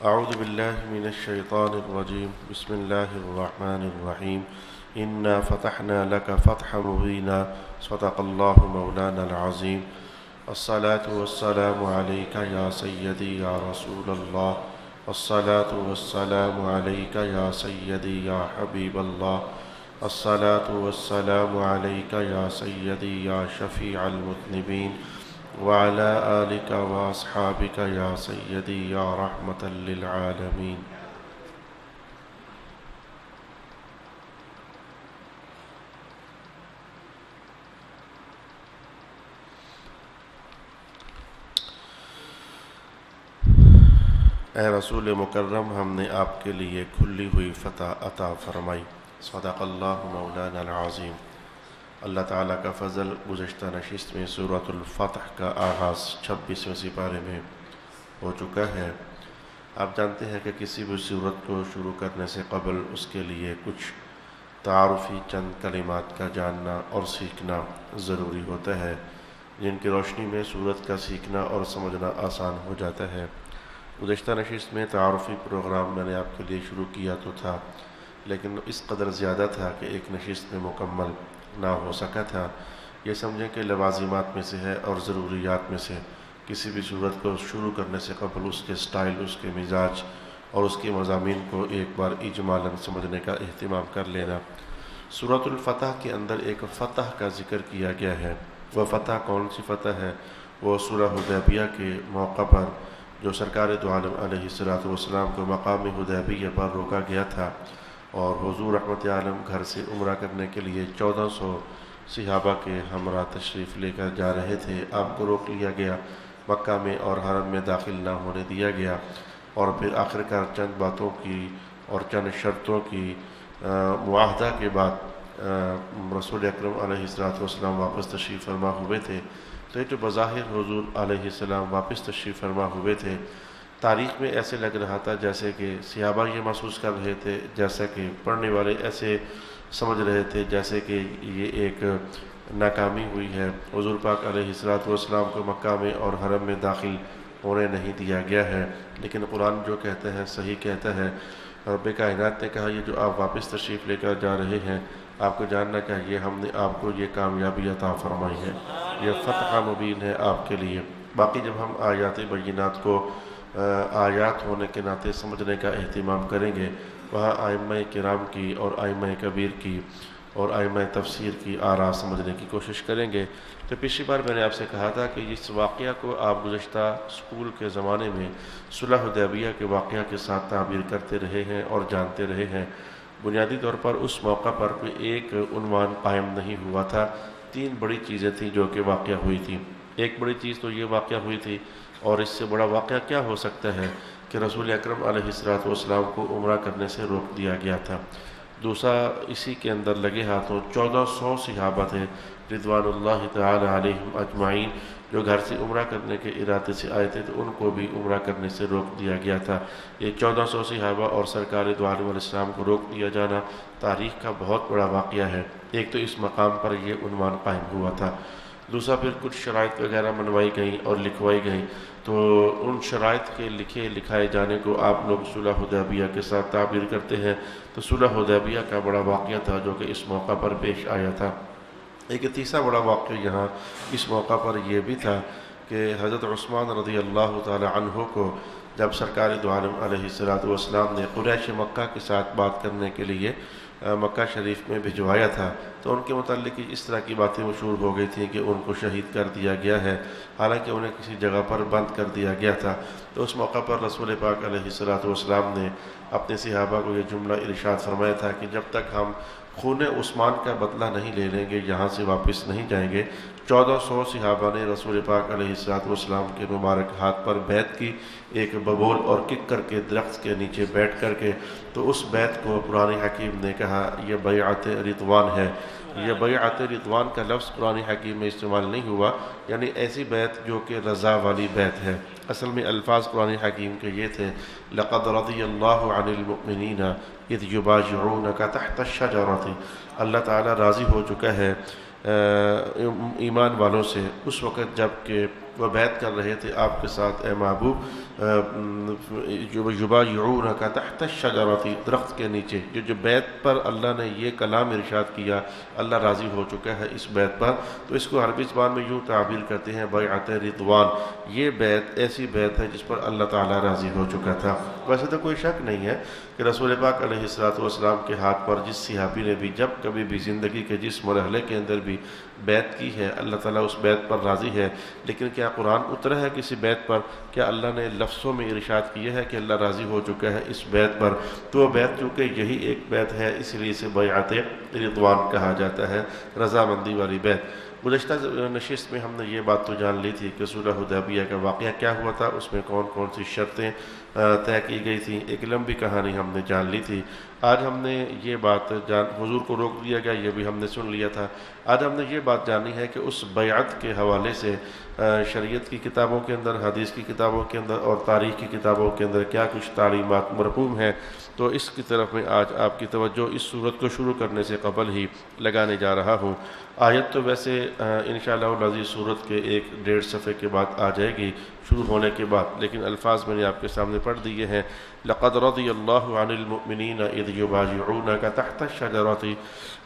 أعوذ بالله من الشيطان الرجيم. بسم الله الرحمن الرحيم. إنا فتحنا لك فتحا مبينا. صدق الله مولانا العظيم. الصلاة والسلام عليك يا سيدي يا رسول الله. الصلاة والسلام عليك يا سيدي يا حبيب الله. الصلاة والسلام عليك يا سيدي يا شفيع المذنبين، وعلى آلك وأصحابك يا سيدي يا رحمة للعالمين. اے رسول مکرم، ہم نے آپ کے لیے کھلی ہوئی فتح عطا فرمائی۔ صدق اللہ مولانا العظیم۔ اللہ تعالیٰ کا فضل، گزشتہ نشست میں سورۃ الفتح کا آغاز 26ویں سپارے میں ہو چکا ہے۔ آپ جانتے ہیں کہ کسی بھی سورت کو شروع کرنے سے قبل اس کے لیے کچھ تعارفی چند کلمات کا جاننا اور سیکھنا ضروری ہوتا ہے، جن کی روشنی میں سورت کا سیکھنا اور سمجھنا آسان ہو جاتا ہے۔ گزشتہ نشست میں تعارفی پروگرام میں نے آپ کے لیے شروع کیا تو تھا، لیکن اس قدر زیادہ تھا کہ ایک نشست میں مکمل نہ ہو سکا تھا۔ یہ سمجھیں کہ لوازمات میں سے ہے اور ضروریات میں سے کسی بھی صورت کو شروع کرنے سے قبل اس کے سٹائل، اس کے مزاج اور اس کے مضامین کو ایک بار اجمالاً سمجھنے کا اہتمام کر لینا۔ سورۃ الفتح کے اندر ایک فتح کا ذکر کیا گیا ہے۔ وہ فتح کون سی فتح ہے؟ وہ سورہ حدیبیہ کے موقع پر جو سرکار دو عالم علیہ الصلوۃ والسلام کو مقام حدیبیہ پر روکا گیا تھا اور حضور رحمت عالم گھر سے عمرہ کرنے کے لیے 1400 صحابہ کے ہمراہ تشریف لے کر جا رہے تھے۔ آپ کو روک لیا گیا، مکہ میں اور حرم میں داخل نہ ہونے دیا گیا، اور پھر آخرکار چند باتوں کی اور چند شرطوں کی معاہدہ کے بعد رسول اکرم علیہ السلام واپس تشریف فرما ہوئے تھے۔ تو یہ جو بظاہر حضور علیہ السلام واپس تشریف فرما ہوئے تھے، تاریخ میں ایسے لگ رہا تھا جیسے کہ صحابہ یہ محسوس کر رہے تھے، جیسا کہ پڑھنے والے ایسے سمجھ رہے تھے جیسے کہ یہ ایک ناکامی ہوئی ہے۔ حضور پاک علیہ السلام کو مکہ میں اور حرم میں داخل ہونے نہیں دیا گیا ہے، لیکن قرآن جو کہتا ہے صحیح کہتا ہے۔ رب کائنات نے کہا یہ جو آپ واپس تشریف لے کر جا رہے ہیں، آپ کو جاننا چاہیے ہم نے آپ کو یہ کامیابی عطا فرمائی ہے، یہ فتح مبین ہے آپ کے لیے۔ باقی جب ہم آیات بینات کو آیات ہونے کے ناطے سمجھنے کا اہتمام کریں گے، وہاں ائمہ کرام کی اور ائمہ کبیر کی اور ائمہ تفسیر کی آراء سمجھنے کی کوشش کریں گے۔ تو پچھلی بار میں نے آپ سے کہا تھا کہ اس واقعہ کو آپ گزشتہ اسکول کے زمانے میں صلح حدیبیہ کے واقعہ کے ساتھ تعبیر کرتے رہے ہیں اور جانتے رہے ہیں۔ بنیادی طور پر اس موقع پر کوئی ایک عنوان قائم نہیں ہوا تھا، 3 بڑی چیزیں تھیں جو کہ واقعہ ہوئی تھیں۔ ایک بڑی چیز تو یہ واقعہ ہوئی تھی، اور اس سے بڑا واقعہ کیا ہو سکتا ہے کہ رسول اکرم علیہ السلام کو عمرہ کرنے سے روک دیا گیا تھا۔ دوسرا، اسی کے اندر لگے ہاتھوں 1400 صحابہ تھے رضوان اللہ تعالی علیہم اجمعین، جو گھر سے عمرہ کرنے کے ارادے سے آئے تھے، تو ان کو بھی عمرہ کرنے سے روک دیا گیا تھا۔ یہ 1400 صحابہ اور سرکار دو عالم علیہ السلام کو روک دیا جانا تاریخ کا بہت بڑا واقعہ ہے۔ ایک تو اس مقام پر یہ عنوان قائم ہوا تھا، دوسرا پھر کچھ شرائط وغیرہ منوائی گئیں اور لکھوائی گئیں، تو ان شرائط کے لکھائے جانے کو آپ لوگ صلح حدیبیہ کے ساتھ تعبیر کرتے ہیں۔ تو صلح حدیبیہ کا بڑا واقعہ تھا جو کہ اس موقع پر پیش آیا تھا۔ ایک تیسرا بڑا واقعہ یہاں اس موقع پر یہ بھی تھا کہ حضرت عثمان رضی اللہ تعالی عنہ کو جب سرکار دو عالم علیہ السلام نے قریش مکہ کے ساتھ بات کرنے کے لیے مکہ شریف میں بھجوایا تھا، تو ان کے متعلق اس طرح کی باتیں مشہور ہو گئی تھیں کہ ان کو شہید کر دیا گیا ہے، حالانکہ انہیں کسی جگہ پر بند کر دیا گیا تھا۔ تو اس موقع پر رسول پاک علیہ السلام نے اپنے صحابہ کو یہ جملہ ارشاد فرمایا تھا کہ جب تک ہم خون عثمان کا بدلہ نہیں لے لیں گے یہاں سے واپس نہیں جائیں گے۔ 1400 صحابہ نے رسول پاک علیہ السلام کے مبارک ہاتھ پر بیعت کی، ایک ببول اور ککر کے درخت کے نیچے بیٹھ کر کے۔ تو اس بیعت کو قرآن حکیم نے کہا یہ بیعت رضوان ہے۔ یہ بیعت رضوان کا لفظ قرآن حکیم میں استعمال نہیں ہوا، یعنی ایسی بیعت جو کہ رضا والی بیعت ہے۔ اصل میں الفاظ قرآن حکیم کے یہ تھے لقد رضی اللہ عن المؤمنین اذ یبایعونک تحت الشجرۃ، اللہ تعالیٰ راضی ہو چکا ہے ایمان والوں سے اس وقت جب کہ وہ بیعت کر رہے تھے آپ کے ساتھ اے محبوب یبایعونک تحت الشجرۃ، درخت کے نیچے۔ جو بیعت پر اللہ نے یہ کلام ارشاد کیا، اللہ راضی ہو چکا ہے اس بیعت پر، تو اس کو عربی زبان میں یوں تعبیر کرتے ہیں بیعت رضوان۔ یہ بیعت ایسی بیعت ہے جس پر اللہ تعالیٰ راضی ہو چکا تھا۔ ویسے تو کوئی شک نہیں ہے کہ رسول پاک علیہ السلام کے ہاتھ پر جس صحابی نے بھی جب کبھی بھی زندگی کے جس مرحلے کے اندر بھی بیعت کی ہے، اللہ تعالیٰ اس بیعت پر راضی ہے۔ لیکن کیا قرآن اترا ہے کسی بیعت پر؟ کیا اللہ نے لفظوں میں ارشاد کیا ہے کہ اللہ راضی ہو چکا ہے اس بیعت پر؟ تو وہ بیعت چونکہ یہی ایک بیعت ہے، اس لیے اسے بیعت رضوان کہا جاتا ہے، رضامندی والی بیعت۔ گزشتہ نشست میں ہم نے یہ بات تو جان لی تھی کہ صلح حدیبیہ کا واقعہ کیا ہوا تھا، اس میں کون کون سی شرطیں طے کی گئی تھیں، ایک لمبی کہانی ہم نے جان لی تھی۔ آج ہم نے یہ بات حضور کو روک دیا گیا، یہ بھی ہم نے سن لیا تھا۔ آج ہم نے یہ بات جانی ہے کہ اس بیعت کے حوالے سے شریعت کی کتابوں کے اندر، حدیث کی کتابوں کے اندر اور تاریخ کی کتابوں کے اندر کیا کچھ تعلیمات مرقوم ہیں، تو اس کی طرف میں آج آپ کی توجہ اس صورت کو شروع کرنے سے قبل ہی لگانے جا رہا ہوں۔ آیت تو ویسے انشاءاللہ العزیز صورت کے 1-1.5 صفحے کے بعد آ جائے گی شروع ہونے کے بعد، لیکن الفاظ میں نے آپ کے سامنے پڑھ دیے ہیں۔ لَقَدْ رَضِيَ اللَّهُ عَنِ الْمُؤْمِنِينَ إِذْ يُبَايِعُونَكَ تَحْتَ الشَّجَرَةِ،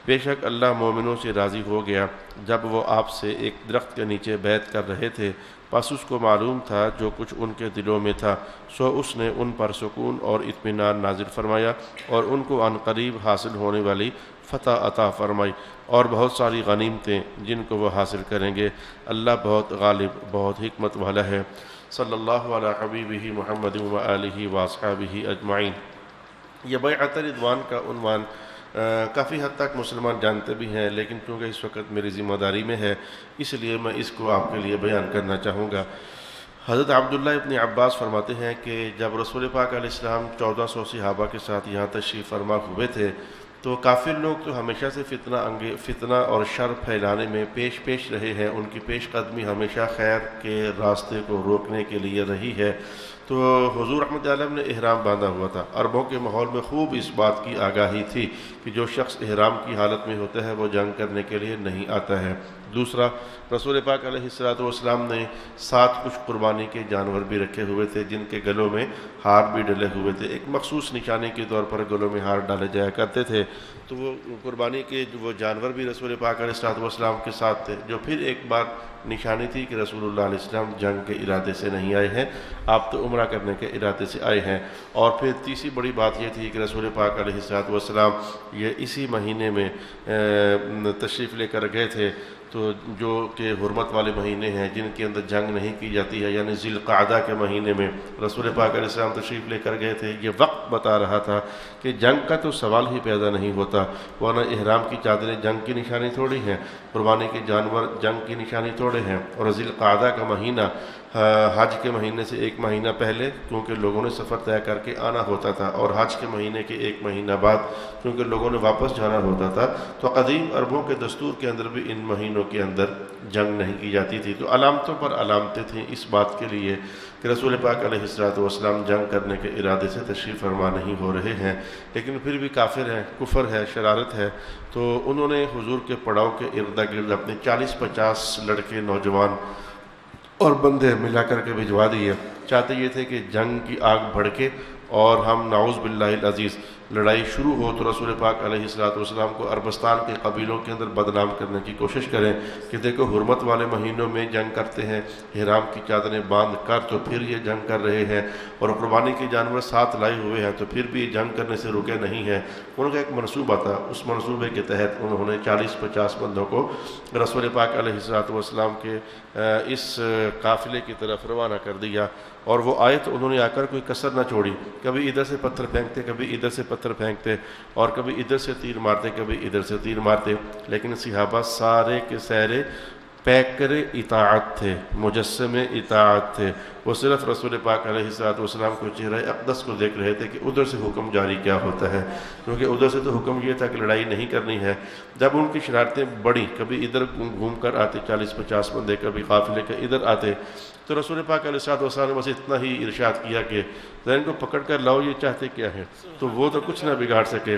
بے شک اللہ مومنوں سے راضی ہو گیا جب وہ آپ سے ایک درخت کے نیچے بیعت کر رہے تھے، پس اس کو معلوم تھا جو کچھ ان کے دلوں میں تھا، سو اس نے ان پر سکون اور اطمینان نازل فرمایا اور ان کو عن قریب حاصل ہونے والی فتح عطا فرمائی اور بہت ساری غنیمتیں جن کو وہ حاصل کریں گے۔ اللہ بہت غالب، بہت حکمت والا ہے۔ صلی اللہ علی حبیبہ محمد و آلہ و اصحابہ اجمعین۔ یہ بیعت رضوان کا عنوان کافی حد تک مسلمان جانتے بھی ہیں، لیکن کیونکہ اس وقت میری ذمہ داری میں ہے اس لیے میں اس کو آپ کے لیے بیان کرنا چاہوں گا۔ حضرت عبداللہ ابن عباس فرماتے ہیں کہ جب رسول پاک علیہ السلام 1400 صحابہ کے ساتھ یہاں تشریف فرما ہوئے تھے تو کافر لوگ تو ہمیشہ سے فتنہ اور شر پھیلانے میں پیش رہے ہیں، ان کی پیش قدمی ہمیشہ خیر کے راستے کو روکنے کے لیے رہی ہے۔ تو حضور رحمۃ اللہ علیہ نے احرام باندھا ہوا تھا، عربوں کے ماحول میں خوب اس بات کی آگاہی تھی کہ جو شخص احرام کی حالت میں ہوتا ہے وہ جنگ کرنے کے لیے نہیں آتا ہے۔ دوسرا، رسول پاک علیہ السلام نے 7 کچھ قربانی کے جانور بھی رکھے ہوئے تھے جن کے گلوں میں ہار بھی ڈلے ہوئے تھے، ایک مخصوص نشانی کے طور پر گلوں میں ہار ڈالے جایا کرتے تھے۔ تو وہ قربانی کے وہ جانور بھی رسول پاک علیہ السلام کے ساتھ تھے، جو پھر ایک بار نشانی تھی کہ رسول اللہ علیہ السلام جنگ کے ارادے سے نہیں آئے ہیں، آپ تو عمرہ کرنے کے ارادے سے آئے ہیں۔ اور پھر تیسری بڑی بات یہ تھی کہ رسول پاک علیہ السلام یہ اسی مہینے میں تشریف لے کر گئے تھے، تو جو کہ حرمت والے مہینے ہیں جن کے اندر جنگ نہیں کی جاتی ہے، یعنی ذی القعدہ کے مہینے میں رسول پاک علیہ السلام تشریف لے کر گئے تھے۔ یہ وقت بتا رہا تھا کہ جنگ کا تو سوال ہی پیدا نہیں ہوتا، ورنہ احرام کی چادریں جنگ کی نشانی تھوڑی ہیں، قربانی کے جانور جنگ کی نشانی تھوڑے ہیں۔ اور ذی القعدہ کا مہینہ حج کے مہینے سے 1 مہینہ پہلے کیونکہ لوگوں نے سفر طے کر کے آنا ہوتا تھا، اور حج کے مہینے کے 1 مہینہ بعد کیونکہ لوگوں نے واپس جانا ہوتا تھا، تو قدیم عربوں کے دستور کے اندر بھی ان مہینوں کے اندر جنگ نہیں کی جاتی تھی۔ تو علامتوں پر علامتیں تھیں اس بات کے لیے کہ رسول پاک علیہ السلام جنگ کرنے کے ارادے سے تشریف فرما نہیں ہو رہے ہیں، لیکن پھر بھی کافر ہیں، کفر ہے، شرارت ہے۔ تو انہوں نے حضور کے پڑاؤ کے ارد گرد اپنے 40-50 لڑکے، نوجوان اور بندے ملا کر کے بھجوا دیے۔ چاہتے یہ تھے کہ جنگ کی آگ بھڑکے اور ہم نعوذ باللہ العزیز لڑائی شروع ہو تو رسول پاک علیہ السلام کو عربستان کے قبیلوں کے اندر بدنام کرنے کی کوشش کریں کہ دیکھو حرمت والے مہینوں میں جنگ کرتے ہیں، احرام کی چادریں باندھ کر تو پھر یہ جنگ کر رہے ہیں، اور قربانی کے جانور ساتھ لائے ہوئے ہیں تو پھر بھی جنگ کرنے سے رکے نہیں ہیں۔ ان کا ایک منصوبہ تھا، اس منصوبے کے تحت انہوں نے 40-50 بندوں کو رسول پاک علیہ السلام کے اس قافلے کی طرف روانہ کر دیا، اور وہ آئے تو انہوں نے آ کر کوئی کسر نہ چھوڑی، کبھی ادھر سے پتھر پھینکتے، کبھی ادھر سے پتھر پھینکتے، اور کبھی ادھر سے تیر مارتے، کبھی ادھر سے تیر مارتے، لیکن صحابہ سارے کے سارے پیکر اطاعت تھے، مجسم اطاعت تھے۔ وہ صرف رسول پاک علیہ السلام کو چہرہ اقدس کو دیکھ رہے تھے کہ ادھر سے حکم جاری کیا ہوتا ہے، کیونکہ ادھر سے تو حکم یہ تھا کہ لڑائی نہیں کرنی ہے۔ جب ان کی شرارتیں بڑی، کبھی ادھر گھوم کر آتے 40-50 بندے، کبھی قافلے کے ادھر آتے، تو رسول پاک علیہ السلام نے بس اتنا ہی ارشاد کیا کہ ذہن کو پکڑ کر لاؤ، یہ چاہتے کیا ہے، تو وہ تو کچھ نہ بگاڑ سکے۔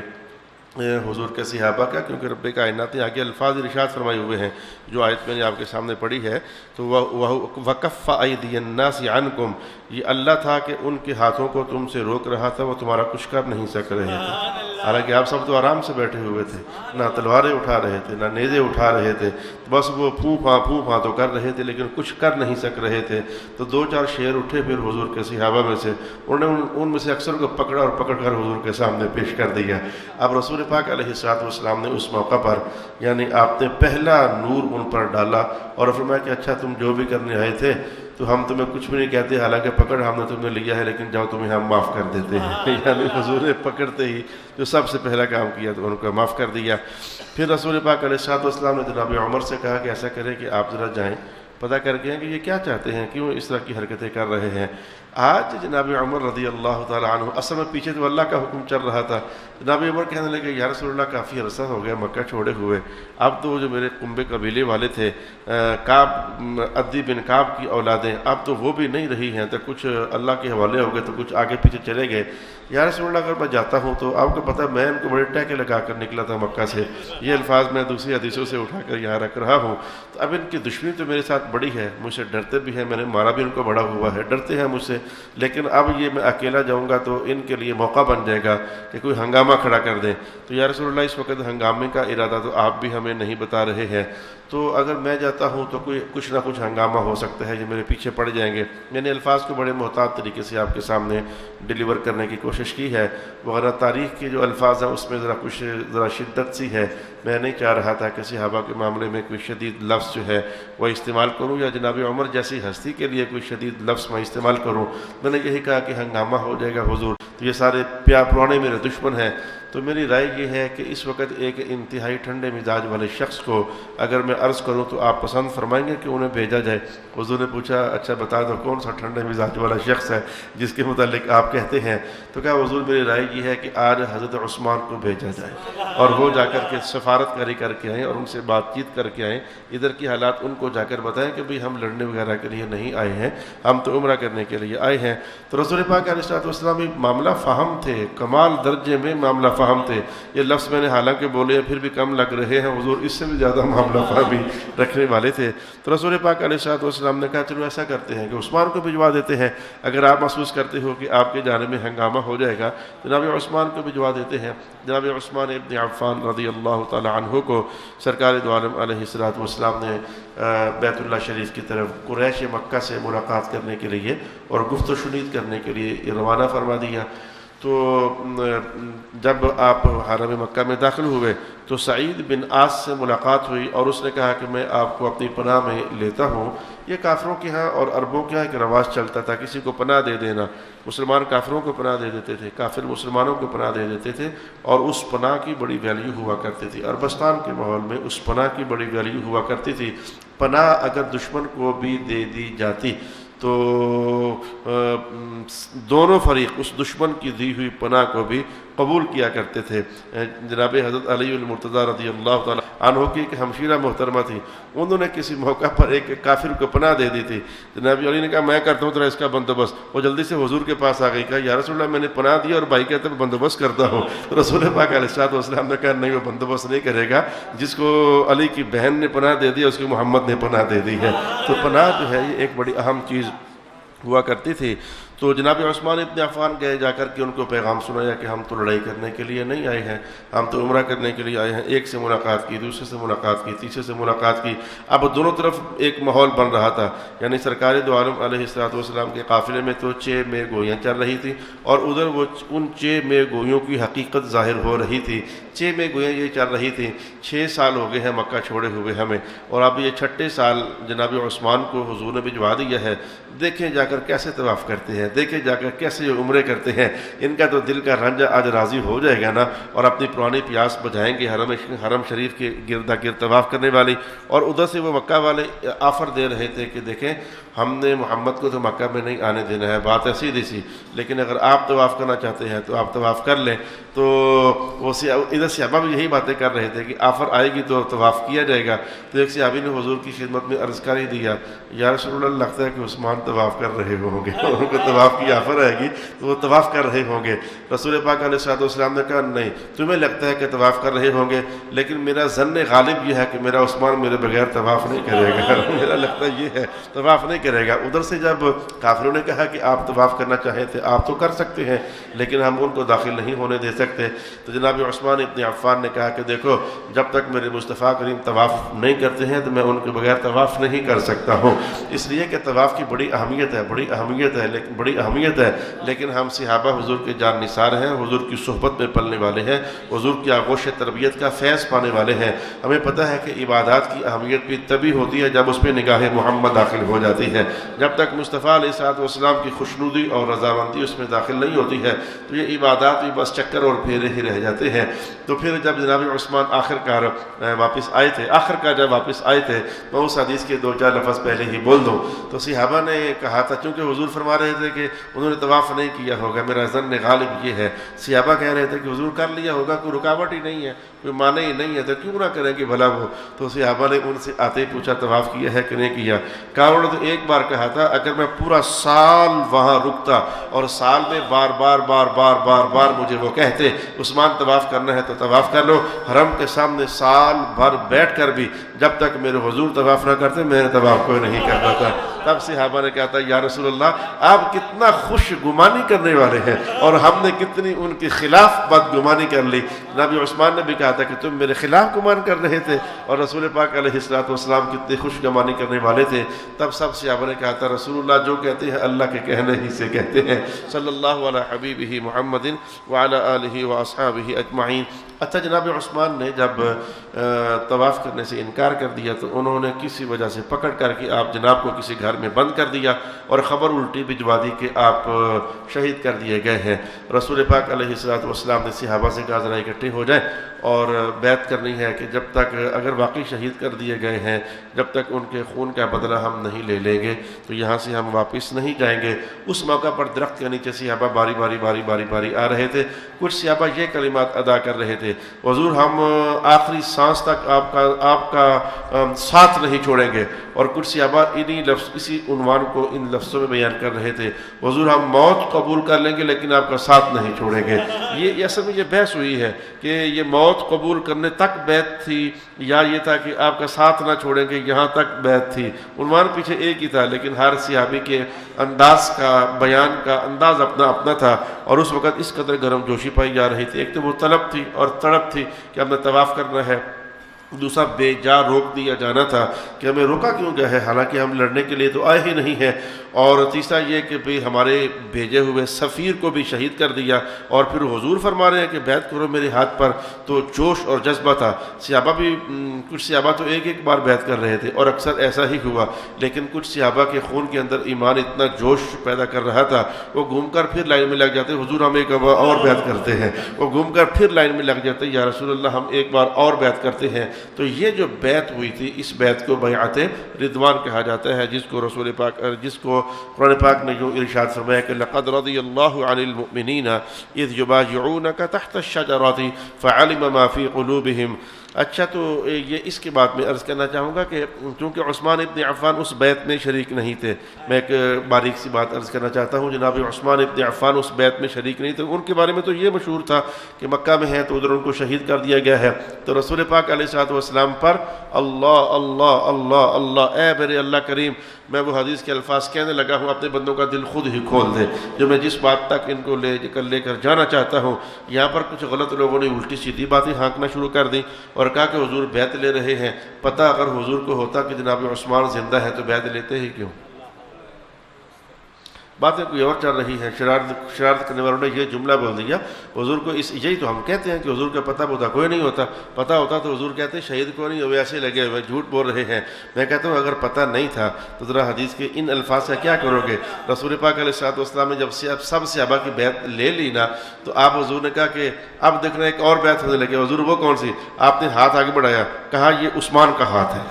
حضور کے صحابہ کا، کیونکہ رب کائنات نے آگے الفاظ ارشاد فرمائے ہوئے ہیں جو آیت میں نے آپ کے سامنے پڑھی ہے، تو وَكَفَّ أَيْدِيَ النَّاسِ عَنْكُمْ، یہ اللہ تھا کہ ان کے ہاتھوں کو تم سے روک رہا تھا، وہ تمہارا کچھ کر نہیں سک رہے تھے۔ حالانکہ آپ سب تو آرام سے بیٹھے ہوئے تھے، نہ تلواریں اٹھا رہے تھے، نہ نیزے اٹھا رہے تھے، بس وہ پھوں پھاں تو کر رہے تھے لیکن کچھ کر نہیں سک رہے تھے۔ تو دو چار شعر اٹھے پھر حضور کے صحابہ میں سے، انہوں نے ان میں سے اکثر کو پکڑا اور پکڑ کر حضور کے سامنے پیش کر دیا۔ اب رسول پاک علیہ الصلوۃ والسلام نے اس موقع پر، یعنی آپ نے پہلا نور ان پر ڈالا اور فرمایا کہ اچھا تم جو بھی کرنے آئے تھے تو ہم تمہیں کچھ بھی نہیں کہتے، حالانکہ پکڑ ہم نے تمہیں لیا ہے، لیکن جاؤ تمہیں ہم معاف کر دیتے ہیں۔ یعنی حضور نے پکڑتے ہی جو سب سے پہلا کام کیا تو ان کو معاف کر دیا۔ پھر رسول پاک علیہ الصلوۃ والسلام نے جناب عمر سے کہا کہ ایسا کریں کہ آپ ذرا جائیں پتہ کر کے کہ یہ کیا چاہتے ہیں، کیوں اس طرح کی حرکتیں کر رہے ہیں۔ آج جناب عمر رضی اللہ تعالیٰ عنہ، اصل میں پیچھے تو اللہ کا حکم چل رہا تھا، جناب عمر کہنے لگے یا رسول اللہ کافی عرصہ ہو گیا مکہ چھوڑے ہوئے، اب تو وہ جو میرے کنبے قبیلے والے تھے عدی بن کعب کی اولادیں، اب تو وہ بھی نہیں رہی ہیں، تو کچھ اللہ کے حوالے ہو گئے تو کچھ آگے پیچھے چلے گئے۔ یا رسول اللہ اگر میں جاتا ہوں تو آپ کو پتہ میں ان کو بڑے ٹیکے لگا کر نکلا تھا مکہ سے، یہ الفاظ میں دوسری حدیثوں سے اٹھا کر یہاں رکھ رہا ہوں، تو اب ان کی دشمنی تو میرے ساتھ بڑی ہے، مجھ سے ڈرتے بھی ہیں، میں نے مارا بھی ان کو بڑا ہوا ہے، ڈرتے ہیں مجھ سے، لیکن اب یہ میں اکیلا جاؤں گا تو ان کے لیے موقع بن جائے گا کہ کوئی ہنگامہ کھڑا کر دیں۔ تو یا رسول اللہ اس وقت ہنگامے کا ارادہ تو آپ بھی ہمیں نہیں بتا رہے ہیں، تو اگر میں جاتا ہوں تو کچھ نہ کچھ ہنگامہ ہو سکتا ہے، جو میرے پیچھے پڑ جائیں گے۔ میں نے الفاظ کو بڑے محتاط طریقے سے آپ کے سامنے ڈیلیور کرنے کی کوشش کی ہے، وغیرہ تاریخ کے جو الفاظ ہیں اس میں ذرا شدت سی ہے، میں نہیں چاہ رہا تھا کہ صحابہ کے معاملے میں کوئی شدید لفظ جو ہے وہ استعمال کروں، یا جناب عمر جیسی ہستی کے لیے کوئی شدید لفظ میں استعمال کروں۔ میں نے یہی کہا کہ ہنگامہ ہو جائے گا حضور، تو یہ سارے پرانے میرے دشمن ہیں، تو میری رائے یہ ہے کہ اس وقت ایک انتہائی ٹھنڈے مزاج والے شخص کو اگر میں عرض کروں تو آپ پسند فرمائیں گے کہ انہیں بھیجا جائے؟ حضور نے پوچھا اچھا بتا دو کون سا ٹھنڈے مزاج والا شخص ہے جس کے متعلق آپ کہتے ہیں؟ تو کہا حضور میری رائے یہ ہے کہ آج حضرت عثمان کو بھیجا جائے اور وہ جا کر کے سفارت کاری کر کے آئیں اور ان سے بات چیت کر کے آئیں، ادھر کی حالات ان کو جا کر بتائیں کہ بھئی ہم لڑنے وغیرہ کے لیے نہیں آئے ہیں، ہم تو عمرہ کرنے کے لیے آئے ہیں۔ تو رسول پاک علیہ الصلوۃ والسلام معاملہ فہم تھے، کمال درجے میں معاملہ فہم تھے۔ یہ لفظ میں نے حالانکہ بولے پھر بھی کم لگ رہے ہیں، حضور اس سے بھی زیادہ معاملہ فہمی رکھنے والے تھے۔ تو رسول پاک علیہ الصلوۃ والسلام نے کہا چلو ایسا کرتے ہیں کہ عثمان کو بھجوا دیتے ہیں، اگر آپ محسوس کرتے ہو کہ آپ کے جانب میں ہنگامہ ہو جائے گا جناب عثمان کو بھجوا دیتے ہیں۔ جناب عثمان ابن عفان رضی اللہ تعالی عنہ کو سرکار دو عالم علیہ الصلوۃ والسلام نے بیت اللہ شریف کی طرف قریش مکہ سے ملاقات کرنے کے لیے اور گفت و شنید کرنے کے لیے روانہ فرما دیا۔ تو جب آپ حرم مکہ میں داخل ہوئے تو سعید بن عاص سے ملاقات ہوئی اور اس نے کہا کہ میں آپ کو اپنی پناہ میں لیتا ہوں۔ یہ کافروں کے ہاں اور عربوں کے ہاں ایک رواج چلتا تھا کسی کو پناہ دے دینا، مسلمان کافروں کو پناہ دے دیتے تھے، کافر مسلمانوں کو پناہ دے دیتے تھے، اور اس پناہ کی بڑی ویلیو ہوا کرتی تھی۔ عربستان کے ماحول میں اس پناہ کی بڑی ویلیو ہوا کرتی تھی۔ پناہ اگر دشمن کو بھی دے دی جاتی تو دونوں فریق اس دشمن کی دی ہوئی پناہ کو بھی قبول کیا کرتے تھے۔ جناب حضرت علی المرتضیٰ رضی اللہ تعالیٰ عنہ کی ایک ہمشیرہ محترمہ تھی، انہوں نے کسی موقع پر ایک کافر کو پناہ دے دی تھی۔ جناب علی نے کہا میں کرتا ہوں ترا اس کا بندوبست۔ وہ جلدی سے حضور کے پاس آ گئی، کہا یا رسول اللہ میں نے پناہ دی اور بھائی کہتے ہیں بندوبست کرتا ہوں۔ رسول پاک علیہ الصلوۃ والسلام نے کہا نہیں، وہ بندوبست نہیں کرے گا، جس کو علی کی بہن نے پناہ دے دی اس کو محمد نے پناہ دے دی ہے۔ تو پناہ جو ہے یہ ایک بڑی اہم چیز ہوا کرتی تھی۔ تو جناب عثمان ابن عفان گئے، جا کر کے ان کو پیغام سنایا کہ ہم تو لڑائی کرنے کے لیے نہیں آئے ہیں، ہم تو عمرہ کرنے کے لیے آئے ہیں۔ ایک سے ملاقات کی، دوسرے سے ملاقات کی، تیسرے سے ملاقات کی۔ اب دونوں طرف ایک ماحول بن رہا تھا، یعنی سرکار دو عالم علیہ الصلوۃ والسلام کے قافلے میں تو 6 میں گویاں چل رہی تھیں اور ادھر وہ ان 6 میں گویوں کی حقیقت ظاہر ہو رہی تھی۔ 6 میں گویاں یہ چل رہی تھیں 6 سال ہو گئے ہیں مکہ چھوڑے ہوئے ہمیں، اور اب یہ 6ٹھے سال جناب عثمان کو حضور نے بھجوا دیا ہے۔ دیکھیں جا کر کیسے طواف کرتے ہیں، دیکھیں جا کر کیسے یہ عمرے کرتے ہیں، ان کا تو دل کا رنجہ آج راضی ہو جائے گا نا، اور اپنی پرانی پیاس بجھائیں گے حرم شریف کے گردا گرد طواف کرنے والی۔ اور ادھر سے وہ مکہ والے آفر دے رہے تھے کہ دیکھیں ہم نے محمد کو تو مکہ میں نہیں آنے دینا ہے، بات ہے سیدھی سی، لیکن اگر آپ طواف کرنا چاہتے ہیں تو آپ طواف کر لیں۔ تو وہ ادھر صحابہ بھی یہی باتیں کر رہے تھے کہ آفر آئے گی تو طواف کیا جائے گا۔ تو ایک صحابی نے حضور کی خدمت میں عرض کر ہی دیا یا رسول اللہ لگتا ہے کہ عثمان طواف کر رہے ہوں گے، ان کو طواف کی آفر آئے گی تو وہ طواف کر رہے ہوں گے۔ رسول پاک علیہ السلام نے کہا نہیں، تمہیں لگتا ہے کہ طواف کر رہے ہوں گے، لیکن میرا ظن غالب یہ ہے کہ میرا عثمان میرے بغیر طواف نہیں کرے گا میرا لگتا یہ ہے طواف نہیں کرے گا۔ ادھر سے جب کافروں نے کہا کہ آپ طواف کرنا چاہے تھے آپ تو کر سکتے ہیں، لیکن ہم ان کو داخل نہیں ہونے دے سکتے، تو جناب عثمان ابن عفان نے کہا کہ دیکھو جب تک میرے مصطفیٰ کریم طواف نہیں کرتے ہیں تو میں ان کے بغیر طواف نہیں کر سکتا ہوں۔ اس لیے کہ طواف کی بڑی اہمیت ہے، لیکن ہم صحابہ حضور کے جان نثار ہیں، حضور کی صحبت میں پلنے والے ہیں، حضور کی آغوش تربیت کا فیض پانے والے ہیں۔ ہمیں پتہ ہے کہ عبادات کی اہمیت بھی تبھی ہوتی ہے جب اس میں نگاہ محمد داخل ہو جاتی ہے۔ جب تک مصطفیٰ علیہ السلام کی خوشنودی اور رضامندی اس میں داخل نہیں ہوتی ہے تو یہ عبادات بھی بس چکر اور پھیرے ہی رہ جاتے ہیں۔ تو پھر جب جناب عثمان آخر کار واپس آئے تھے، میں اس حدیث کے 2-4 لفظ پہلے ہی بول دوں، تو صحابہ نے کہا تھا، چونکہ حضور فرما رہے تھے کہ انہوں نے طواف نہیں کیا ہوگا، میرا ظن غالب یہ ہے۔ صحابہ کہہ رہے تھے کہ حضور کر لیا ہوگا، کوئی رکاوٹ ہی نہیں ہے، کوئی معنی ہی نہیں ہے، تو کیوں نہ کریں گے بھلا وہ۔ تو صحابہ نے ان سے آتے ہی پوچھا طواف کیا ہے کہ نہیں کیا؟ کہا انہوں نے تو ایک بار کہا تھا، اگر میں پورا سال وہاں رکتا اور سال میں بار بار مجھے وہ کہتے عثمان طواف کرنا ہے تو طواف کر لو، حرم کے سامنے سال بھر بیٹھ کر بھی جب تک میرے حضور طواف نہ کرتے میں نے طواف کوئی نہیں کرنا تھا۔ تب صحابہ نے کہا تھا یا رسول اللہ آپ کتنا خوش گمانی کرنے والے ہیں، اور ہم نے کتنی ان کے خلاف بدگمانی کر لی۔ جناب عثمان نے بھی کہا تھا کہ تم میرے خلاف گمان کر رہے تھے، اور رسول پاک علیہ السلام کتنے خوش گمانی کرنے والے تھے۔ تب سب صحابہ نے کہا تھا رسول اللہ جو کہتے ہیں اللہ کے کہنے ہی سے کہتے ہیں، صلی اللہ علی حبیبہ محمد وعلی آلہ واصحابہ اجمعین۔ اچھا، جناب عثمان نے جب طواف کرنے سے انکار کر دیا تو انہوں نے کسی وجہ سے پکڑ کر کے آپ جناب کو کسی گھر میں بند کر دیا اور خبر الٹی بھجوا دی کہ آپ شہید کر دیے گئے ہیں۔ رسول پاک علیہ السلام نے صحابہ سے کہا ذرا اکٹھے ہو جائیں اور بیعت کرنی ہے کہ جب تک اگر واقعی شہید کر دیے گئے ہیں جب تک ان کے خون کا بدلہ ہم نہیں لے لیں گے تو یہاں سے ہم واپس نہیں جائیں گے۔ اس موقع پر درخت کے نیچے صحابہ باری آ رہے تھے، کچھ صحابہ یہ کلمات ادا کر رہے تھے، حضور ہم آخری سانس تک آپ کا ساتھ نہیں چھوڑیں گے، اور کچھ صحابہ اسی عنوان کو ان لفظوں میں بیان کر رہے تھے، حضور ہم موت قبول کر لیں گے لیکن آپ کا ساتھ نہیں چھوڑیں گے۔ یہ اصل میں یہ بحث ہوئی ہے کہ یہ موت قبول کرنے تک بیعت تھی یا یہ تھا کہ آپ کا ساتھ نہ چھوڑیں گے یہاں تک بیعت تھی۔ عنوان پیچھے ایک ہی تھا، لیکن ہر صحابی کے انداز کا بیان کا انداز اپنا تھا، اور اس وقت اس قدر گرم جوشی پائی جا رہی تھی۔ ایک تو وہ طلب تھی اور تڑپ تھی کہ ہم نے طواف کرنا ہے، دوسرا بے جا روک دیا جانا تھا کہ ہمیں روکا کیوں گیا ہے حالانکہ ہم لڑنے کے لیے تو آئے ہی نہیں ہیں، اور تیسرا یہ کہ بھی ہمارے بھیجے ہوئے سفیر کو بھی شہید کر دیا، اور پھر حضور فرما رہے ہیں کہ بیعت کرو میرے ہاتھ پر۔ تو جوش اور جذبہ تھا، صحابہ بھی کچھ صحابہ تو ایک بار بیعت کر رہے تھے اور اکثر ایسا ہی ہوا، لیکن کچھ صحابہ کے خون کے اندر ایمان اتنا جوش پیدا کر رہا تھا وہ گھوم کر پھر لائن میں لگ جاتے، حضور ہم ایک بار اور بیعت کرتے ہیں، وہ گھوم کر پھر لائن میں لگ جاتے، یا رسول اللہ ہم ایک بار اور بیعت کرتے ہیں۔ تو یہ جو بیعت ہوئی تھی اس بیعت کو بیعت رضوان کہا جاتا ہے، جس کو قرآن پاک نے جو ارشاد فرمایا کہ لقد رضی اللہ عن المؤمنین اذ یبایعونک تحت الشجرۃ فعلم ما فی قلوبہم۔ اچھا، تو یہ اس کے بعد میں عرض کرنا چاہوں گا کہ چونکہ عثمان ابن عفان اس بیعت میں شریک نہیں تھے، میں ایک باریک سی بات عرض کرنا چاہتا ہوں، جناب عثمان ابن عفان اس بیعت میں شریک نہیں تھے۔ ان کے بارے میں تو یہ مشہور تھا کہ مکہ میں ہیں تو ادھر ان کو شہید کر دیا گیا ہے، تو رسول پاک علیہ السلام پر اللہ اللہ اللہ اللہ، اے میرے اللہ کریم میں وہ حدیث کے الفاظ کہنے لگا ہوں اپنے بندوں کا دل خود ہی کھول دے، جو میں جس بات تک ان کو لے کر جانا چاہتا ہوں۔ یہاں پر کچھ غلط لوگوں نے الٹی سیدھی باتیں ہانکنا شروع کر دیں اور کہا کہ حضور بیعت لے رہے ہیں۔ پتہ اگر حضور کو ہوتا کہ جناب عثمان زندہ ہے تو بیعت لیتے ہی کیوں؟ باتیں کوئی اور چل رہی ہیں، شرارت کرنے والوں نے یہ جملہ بول دیا، حضور کو یہی تو ہم کہتے ہیں کہ حضور کا پتہ کوئی نہیں ہوتا، پتہ ہوتا تو حضور کہتے ہیں شہید کو نہیں، وہ ایسے لگے ہوئے جھوٹ بول رہے ہیں۔ میں کہتا ہوں اگر پتہ نہیں تھا تو ذرا حدیث کے ان الفاظ کا کیا کرو گے؟ رسول پاک علیہ السلام نے جب سب صحابہ کی بیعت لے لی نا تو آپ حضور نے کہا کہ اب دیکھنا ایک اور بیعت ہونے لگے، حضور وہ کون سی؟ آپ نے ہاتھ آگے بڑھایا، کہا یہ عثمان کا ہاتھ ہے،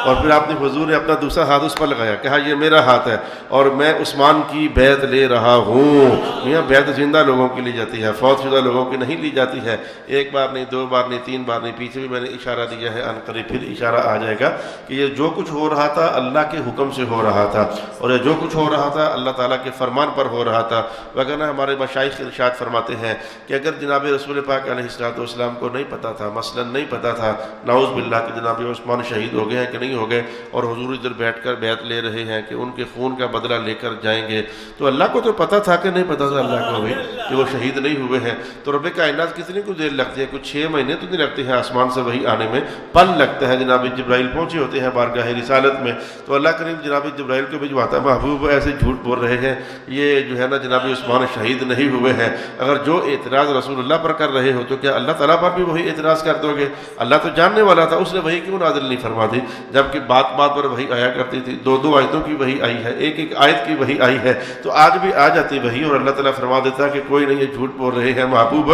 اور پھر آپ نے حضور نے اپنا دوسرا ہاتھ اس پر لگایا، کہا یہ میرا ہاتھ ہے اور میں عثمان کی بیعت لے رہا ہوں۔ میاں بیعت زندہ لوگوں کی لی جاتی ہے، فوت شدہ لوگوں کی نہیں لی جاتی ہے۔ ایک بار نہیں، دو بار نہیں، تین بار نہیں، پیچھے بھی میں نے اشارہ دیا ہے، عنقریب پھر اشارہ آ جائے گا کہ یہ جو کچھ ہو رہا تھا اللہ کے حکم سے ہو رہا تھا، اور یہ جو کچھ ہو رہا تھا اللہ تعالیٰ کے فرمان پر ہو رہا تھا۔ وگرنہ ہمارے مشائخ ارشاد فرماتے ہیں کہ اگر جناب رسول پاک علیہ السلام کو نہیں پتہ تھا، مثلا نہیں پتہ تھا نعوذ باللہ کہ جناب عثمان شہید ہو گئے ہیں کہ نہیں ہو گئے، اور حضور ادھر بیٹھ کر بیعت لے رہے ہیں کہ ان کے خون کا بدلہ لے کر جائیں گے، تو اللہ کو تو پتہ تھا کہ نہیں پتہ تھا اللہ کو بھی کہ وہ شہید نہیں ہوئے ہیں، تو رب کائنات کتنی کچھ دیر لگتی ہے، کچھ 6 مہینے تو نہیں لگتے ہیں آسمان سے وہی آنے میں، پل لگتا ہے۔ جناب جبرائیل پہنچے ہوتے ہیں بارگاہ رسالت میں، تو اللہ کریم جناب جبرائیل کو بھجواتا ہے، محبوب ایسے جھوٹ بول رہے ہیں، یہ جو ہے نا جناب عثمان شہید نہیں ہوئے ہیں۔ اگر جو اعتراض رسول اللہ پر کر رہے ہو تو کیا اللہ تعالیٰ پر بھی وہی اعتراض کر دو گے؟ اللہ تو جاننے والا تھا، اس نے وہی کیوں نازل نہیں فرما دی، جبکہ بات بات پر وہی آیا کرتی تھی، 2 آیتوں کی وہی آئی ہے، ایک آیت کی وہی آئی ہے، تو آج بھی آ جاتی وہی، اور اللہ تعالیٰ فرما دیتا کہ کوئی نہیں، یہ جھوٹ بول رہے ہیں محبوب۔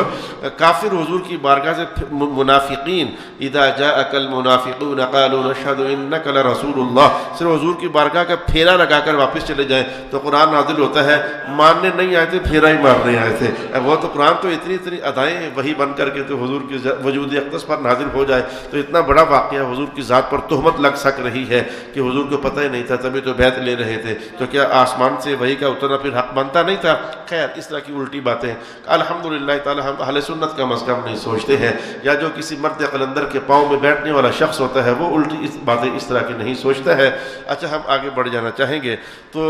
کافر حضور کی بارگاہ سے منافقین، اذا جاءک المنافقون قالوا نشهد انک لرسول اللہ، صرف حضور کی بارگاہ کا پھیرا لگا کر واپس چلے جائیں تو قرآن نازل ہوتا ہے، ماننے نہیں آئے تھے، پھیرا ہی مارنے آئے تھے۔ وہ تو قرآن تو اتنی ادائیں وہی بن کر کے تو حضور کی وجود اقدس پر نازل ہو جائے تو اتنا بڑا واقعہ حضور کی ذات پر تہمت لگ سک رہی ہے کہ حضور کو پتہ ہی نہیں تھا، تبھی تو بیعت لے رہے تھے، تو کیا آسمان سے وہی کا اترنا پھر حق بنتا نہیں تھا؟ خیر اس طرح کی الٹی باتیں الحمدللہ تعالی ہم اہل سنت کا مذہب نہیں سوچتے ہیں، یا جو کسی مرد قلندر کے پاؤں میں بیٹھنے والا شخص ہوتا ہے وہ الٹی باتیں اس طرح کی نہیں سوچتا ہے۔ اچھا ہم آگے بڑھ جانا چاہیں گے، تو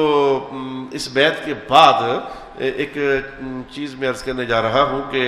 اس بیعت کے بعد ایک چیز میں عرض کرنے جا رہا ہوں کہ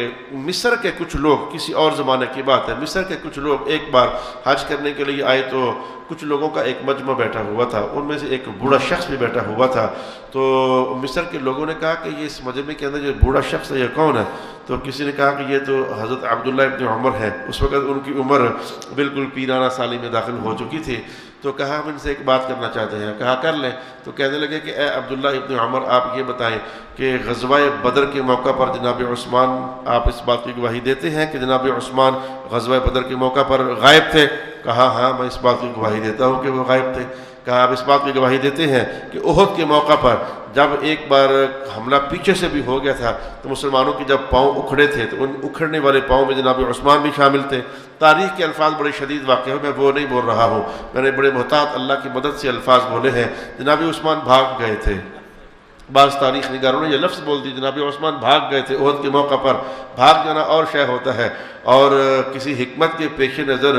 مصر کے کچھ لوگ، کسی اور زمانے کی بات ہے، مصر کے کچھ لوگ ایک بار حج کرنے کے لیے آئے، تو کچھ لوگوں کا ایک مجمع بیٹھا ہوا تھا، ان میں سے ایک بوڑھا شخص بھی بیٹھا ہوا تھا، تو مصر کے لوگوں نے کہا کہ یہ اس مجمع کے اندر جو بوڑھا شخص ہے یہ کون ہے؟ تو کسی نے کہا کہ یہ تو حضرت عبداللہ ابن عمر ہے، اس وقت ان کی عمر بالکل پیرانہ سالی میں داخل ہو چکی تھی، تو کہا ہم ان سے ایک بات کرنا چاہتے ہیں، کہا کر لیں، تو کہنے لگے کہ اے عبداللہ ابن عمر آپ یہ بتائیں کہ غزوہ بدر کے موقع پر جناب عثمان، آپ اس بات کی گواہی دیتے ہیں کہ جناب عثمان غزوہ بدر کے موقع پر غائب تھے؟ کہا ہاں میں اس بات کی گواہی دیتا ہوں کہ وہ غائب تھے۔ کہا آپ اس بات کی گواہی دیتے ہیں کہ احد کے موقع پر جب ایک بار حملہ پیچھے سے بھی ہو گیا تھا تو مسلمانوں کی جب پاؤں اکھڑے تھے تو ان اکھڑنے والے پاؤں میں جناب عثمان بھی شامل تھے؟ تاریخ کے الفاظ بڑے شدید واقع میں وہ نہیں بول رہا ہوں، میں نے بڑے محتاط اللہ کی مدد سے الفاظ بولے ہیں۔ جناب عثمان بھاگ گئے تھے، بعض تاریخ نگاروں نے یہ لفظ بول دی جناب عثمان بھاگ گئے تھے احد کے موقع پر۔ بھاگ جانا اور شے ہوتا ہے، اور کسی حکمت کے پیش نظر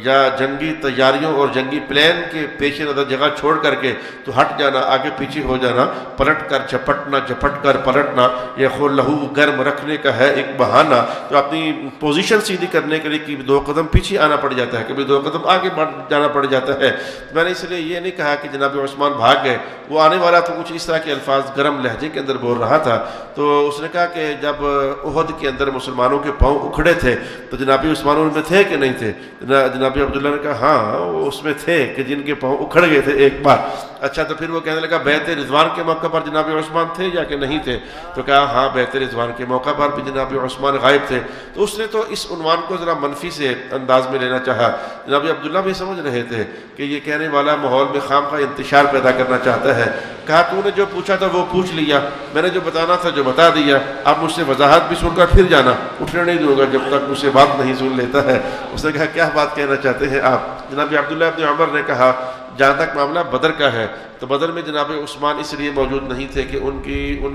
یا جنگی تیاریوں اور جنگی پلان کے پیش نظر جگہ چھوڑ کر کے تو ہٹ جانا، آگے پیچھے ہو جانا، پلٹ کر جھپٹنا، جھپٹ کر پلٹنا، یہ خود لہو گرم رکھنے کا ہے ایک بہانہ، تو اپنی پوزیشن سیدھی کرنے کے لیے کبھی 2 قدم پیچھے آنا پڑ جاتا ہے، کبھی 2 قدم آگے بڑھ جانا پڑ جاتا ہے۔ میں نے اس لیے یہ نہیں کہا کہ جناب عثمان بھاگ گئے، وہ آنے والا تو کچھ اس طرح کے الفاظ گرم لہجے کے اندر بول رہا تھا، تو اس نے کہا کہ جب احد کے اندر مسلمانوں کے پاؤں اکھڑے تھے تو جناب عثمان ان میں تھے کہ نہیں تھے؟ جناب عبداللہ نے کہا ہاں وہ اس میں تھے کہ جن کے پاؤں اکھڑ گئے تھے ایک بار۔ اچھا تو پھر وہ کہنے لگا بیعت رضوان کے موقع پر جناب عثمان تھے یا کہ نہیں تھے؟ تو کہا ہاں بیعت رضوان کے موقع پر بھی جناب عثمان غائب تھے۔ تو اس نے تو اس عنوان کو ذرا منفی سے انداز میں لینا چاہا، جناب عبداللہ بھی سمجھ رہے تھے کہ یہ کہنے والا ماحول میں خام خواہ انتشار پیدا کرنا چاہتا ہے۔ کہا تو نے جو پوچھا تھا وہ پوچھ لیا، میں نے جو بتانا تھا جو بتا دیا، اب مجھ سے وضاحت بھی سن کر پھر جانا، اٹھنے نہیں دوں گا جب تک مجھ سے بات نہیں سن لیتا ہے۔ اس نے کہا کیا بات کہنا چاہتے ہیں آپ؟ جناب عبداللہ ابن عمر نے کہا جہاں تک معاملہ بدر کا ہے تو بدر میں جناب عثمان اس لیے موجود نہیں تھے کہ ان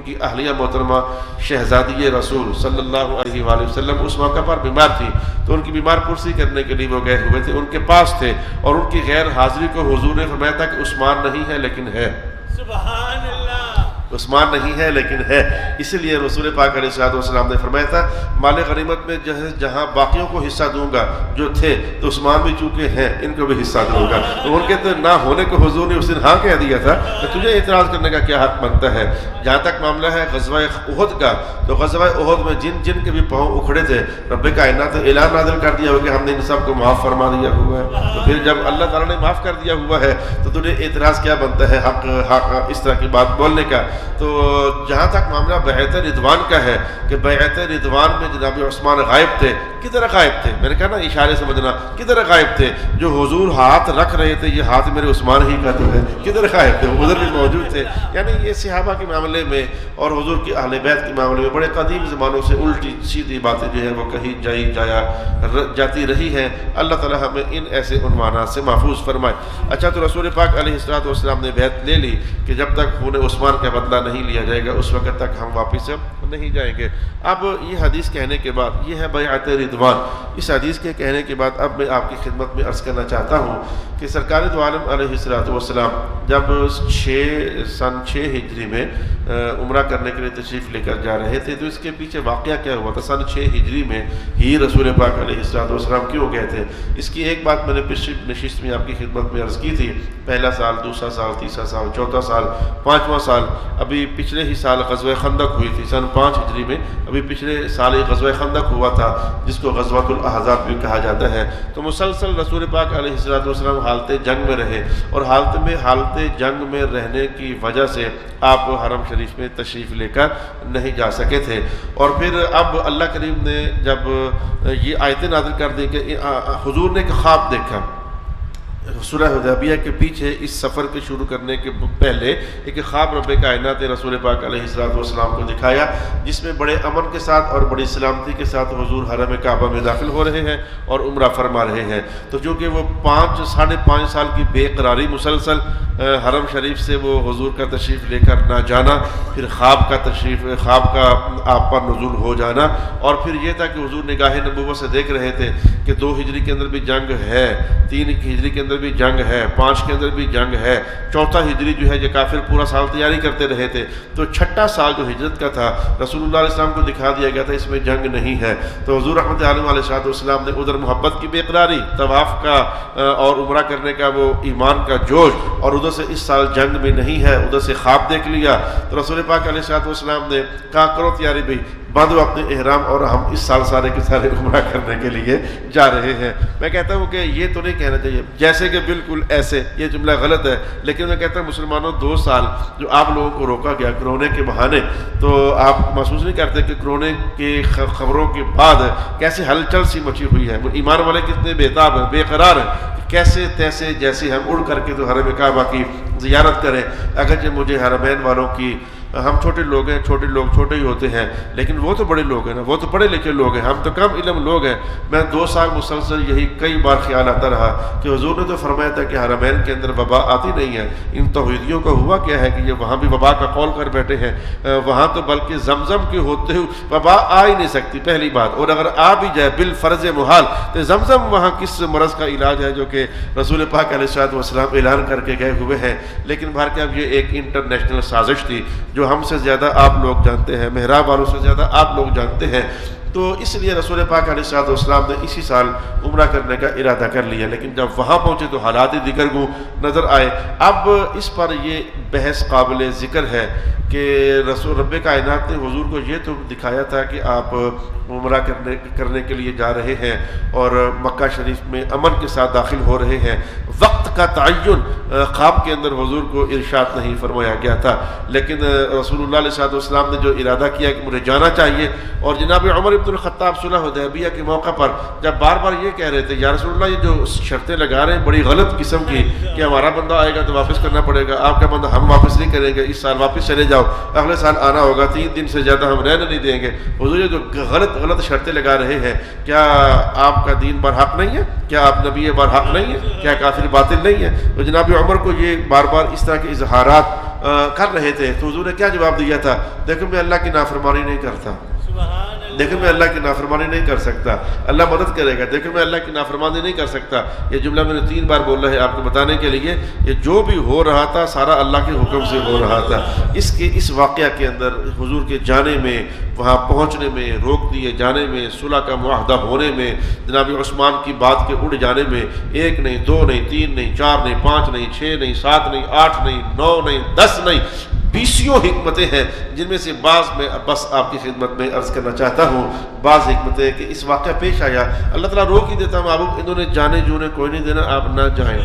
کی اہلیہ محترمہ شہزادی رسول صلی اللہ علیہ وآلہ وسلم اس موقع پر بیمار تھی، تو ان کی بیمار پرسی کرنے کے لیے وہ گئے ہوئے تھے، ان کے پاس تھے، اور ان کی غیر حاضری کو حضور نے فرمایا تھا کہ عثمان نہیں ہے لیکن ہے، سبحان اللہ، عثمان نہیں ہے لیکن ہے۔ اسی لیے رسول پاک علیہ الصلوۃ والسلام نے فرمایا تھا مال غنیمت میں جہاں باقیوں کو حصہ دوں گا جو تھے، تو عثمان بھی چونکہ ہیں ان کو بھی حصہ دوں گا، تو ان کے تو نہ ہونے کو حضور نے اس دن ہاں کہہ دیا تھا، تو تجھے اعتراض کرنے کا کیا حق بنتا ہے؟ جہاں تک معاملہ ہے غزوہ احد کا، تو غزوہ احد میں جن جن کے بھی پاؤں اکھڑے تھے رب کائنات نے اعلان نازل کر دیا ہو کہ ہم نے ان سب کو معاف فرما دیا ہوا ہے، تو پھر جب اللہ تعالیٰ نے معاف کر دیا ہوا ہے تو تجھے اعتراض کیا بنتا ہے حق اس طرح کی بات بولنے کا؟ تو جہاں تک معاملہ بیعت رضوان کا ہے کہ بیعت رضوان میں جناب عثمان غائب تھے، کدھر غائب تھے؟ میں نے کہا نا اشارے سمجھنا، کدھر غائب تھے؟ جو حضور ہاتھ رکھ رہے تھے یہ ہاتھ میرے عثمان ہی کا تو ہے، کدھر غائب تھے؟ ادھر بھی موجود تھے۔ یعنی یہ صحابہ کے معاملے میں اور حضور کی اہل بیت کے معاملے میں بڑے قدیم زمانوں سے الٹی سیدھی باتیں جو ہے وہ کہی جاتی رہی ہیں۔ اللہ تعالیٰ ہمیں ان ایسے عنوانات سے محفوظ فرمائے۔ اچھا، تو رسول پاک علیہ الصلوۃ والسلام نے بیعت لے لی کہ جب تک خون عثمان کا بدلہ نہیں لیا جائے گا اس وقت تک ہم واپس نہیں جائیں گے۔ اب یہ حدیث کہنے کے بعد یہ ہے بیعت رضوان۔ اس حدیث کے کہنے کے بعد اب میں آپ کی خدمت میں عرض کرنا چاہتا ہوں کہ سرکار دو عالم علیہ الصلوۃ والسلام جب سن 6 ہجری میں عمرہ کرنے کے لیے تشریف لے کر جا رہے تھے تو اس کے پیچھے واقعہ کیا ہوا تھا؟ سن 6 ہجری میں ہی رسول پاک علیہ الصلوۃ والسلام کیوں گئے تھے؟ اس کی ایک بات میں نے پچھلی نشست میں آپ کی خدمت میں عرض کی تھی۔ پہلا سال، دوسرا سال، تیسرا سال، چوتھا سال، 5واں سال، ابھی پچھلے ہی سال غزوہ خندق ہوئی تھی سن 5 ہجری میں، ابھی پچھلے سال ہی غزوہ خندق ہوا تھا جس کو غزوۃ الاحزاب بھی کہا جاتا ہے۔ تو مسلسل رسول پاک علیہ الصلوۃ والسلام حالت جنگ میں رہے اور حالت جنگ میں رہنے کی وجہ سے آپ حرم شریف میں تشریف لے کر نہیں جا سکے تھے۔ اور پھر اب اللہ کریم نے جب یہ آیتیں نازل کر دی کہ حضور نے ایک خواب دیکھا، سورہ حدیبیہ کے پیچھے اس سفر کے شروع کرنے کے پہلے ایک خواب رب کائنات نے رسول پاک علیہ الصلوۃ والسلام کو دکھایا جس میں بڑے امن کے ساتھ اور بڑی سلامتی کے ساتھ حضور حرم کعبہ میں داخل ہو رہے ہیں اور عمرہ فرما رہے ہیں۔ تو چونکہ وہ 5.5 سال کی بے قراری مسلسل حرم شریف سے وہ حضور کا تشریف لے کر نہ جانا، پھر خواب کا آپ پر نزول ہو جانا، اور پھر یہ تھا کہ حضور نگاہ نبوت سے دیکھ رہے تھے کہ 2 ہجری کے اندر بھی جنگ ہے، 3 ہجری کے اندر بھی جنگ ہے، 5 کے اندر بھی جنگ ہے، 4 ہجری جو ہے یہ کافر پورا سال تیاری کرتے رہے تھے، تو 6 سال جو ہجرت کا تھا رسول اللہ علیہ السلام کو دکھا دیا گیا تھا اس میں جنگ نہیں ہے۔ تو حضور رحمت عالم علیہ السلام نے ادھر محبت کی بے قراری، طواف کا اور عمرہ کرنے کا وہ ایمان کا جوش، اور ادھر سے اس سال جنگ میں نہیں ہے، ادھر سے خواب دیکھ لیا۔ تو رسول پاک علیہ السلام نے کہا کرو تیاری بھائی، باندھو اپنے احرام اور ہم اس سال سارے کے سارے عمرہ کرنے کے لیے جا رہے ہیں۔ میں کہتا ہوں کہ یہ تو نہیں کہنا چاہیے جیسے کہ بالکل ایسے، یہ جملہ غلط ہے، لیکن میں کہتا ہوں مسلمانوں 2 سال جو آپ لوگوں کو روکا گیا کرونے کے بہانے، تو آپ محسوس نہیں کرتے کہ کرونے کی خبروں کے بعد کیسے ہلچل سی مچی ہوئی ہے؟ وہ ایمان والے کتنے بےتاب ہیں، بے قرار ہیں، کیسے تیسے جیسے ہم اڑ کر کے تو حرم کعبہ کی زیارت کریں۔ اگرچہ مجھے حرمین والوں کی، ہم چھوٹے لوگ ہیں، چھوٹے لوگ چھوٹے ہی ہوتے ہیں، لیکن وہ تو بڑے لوگ ہیں نا، وہ تو پڑھے لکھے لوگ ہیں، ہم تو کم علم لوگ ہیں۔ میں 2 سال مسلسل یہی کئی بار خیال آتا رہا کہ حضور نے تو فرمایا تھا کہ حرمین کے اندر وبا آتی نہیں ہے، ان توحیدیوں کا ہوا کیا ہے کہ یہ وہاں بھی وبا کا قول کر بیٹھے ہیں؟ وہاں تو بلکہ زمزم کے ہوتے ہوئے وبا آ ہی نہیں سکتی پہلی بات، اور اگر آ بھی جائے بالفرض محال تو زمزم وہاں کس مرض کا علاج ہے جو کہ رسول پاک علیہ الصلوۃ والسلام اعلان کر کے گئے ہوئے ہیں۔ لیکن بہر کے اب یہ ایک انٹرنیشنل سازش تھی جو ہم سے زیادہ آپ لوگ جانتے ہیں، محراب والوں سے زیادہ آپ لوگ جانتے ہیں، تو اس لیے رسول پاک علیہ الصلوۃ والسلام نے اسی سال عمرہ کرنے کا ارادہ کر لیا، لیکن جب وہاں پہنچے تو حالات ہی دیگر کو نظر آئے۔ اب اس پر یہ بحث قابل ذکر ہے کہ رسول رب کائنات نے حضور کو یہ تو دکھایا تھا کہ آپ عمرہ کرنے کے لیے جا رہے ہیں اور مکہ شریف میں امن کے ساتھ داخل ہو رہے ہیں، وقت کا تعین خواب کے اندر حضور کو ارشاد نہیں فرمایا گیا تھا، لیکن رسول اللہ علیہ السلام نے جو ارادہ کیا کہ مجھے جانا چاہیے، اور جناب عمر بن الخطاب صلح حدیبیہ کے موقع پر جب بار بار یہ کہہ رہے تھے یا رسول اللہ یہ جو شرطیں لگا رہے ہیں بڑی غلط قسم کی کہ ہمارا بندہ آئے گا تو واپس کرنا پڑے گا، آپ کا بندہ ہم واپس نہیں کریں گے، اس سال واپس چلے جاؤ، اگلے سال آنا ہوگا، 3 دن سے زیادہ ہم رہنے نہیں دیں گے، حضور یہ جو غلط شرطیں لگا رہے ہیں، کیا آپ کا دین برحق نہیں ہے؟ کیا آپ نبی برحق نہیں ہے؟ کیا کافر باطل نہیں ہے؟ تو جناب عمر کو یہ بار بار اس طرح کے اظہارات کر رہے تھے، تو حضور نے کیا جواب دیا تھا؟ دیکھو میں اللہ کی نافرمانی نہیں کرتا، دیکھو میں اللہ کی نافرمانی نہیں کر سکتا، اللہ مدد کرے گا، دیکھو میں اللہ کی نافرمانی نہیں کر سکتا۔ یہ جملہ میں نے 3 بار بولا ہے آپ کو بتانے کے لیے، یہ جو بھی ہو رہا تھا سارا اللہ کے حکم سے ہو رہا تھا۔ اس واقعہ کے اندر حضور کے جانے میں، وہاں پہنچنے میں، روک دیے جانے میں، صلح کا معاہدہ ہونے میں، جناب عثمان کی بات کے اڑ جانے میں، 1 نہیں 2 نہیں 3 نہیں 4 نہیں 5 نہیں 6 نہیں 7 نہیں 8 نہیں 9 نہیں 10 نہیں 20 حکمتیں ہیں، جن میں سے بعض میں بس آپ کی خدمت میں عرض کرنا چاہتا ہوں۔ بعض حکمتیں کہ اس واقعہ پیش آیا، اللہ تعالیٰ روک ہی دیتا، محبوب انہوں نے جانے جونے کوئی نہیں دینا، آپ نہ جائیں،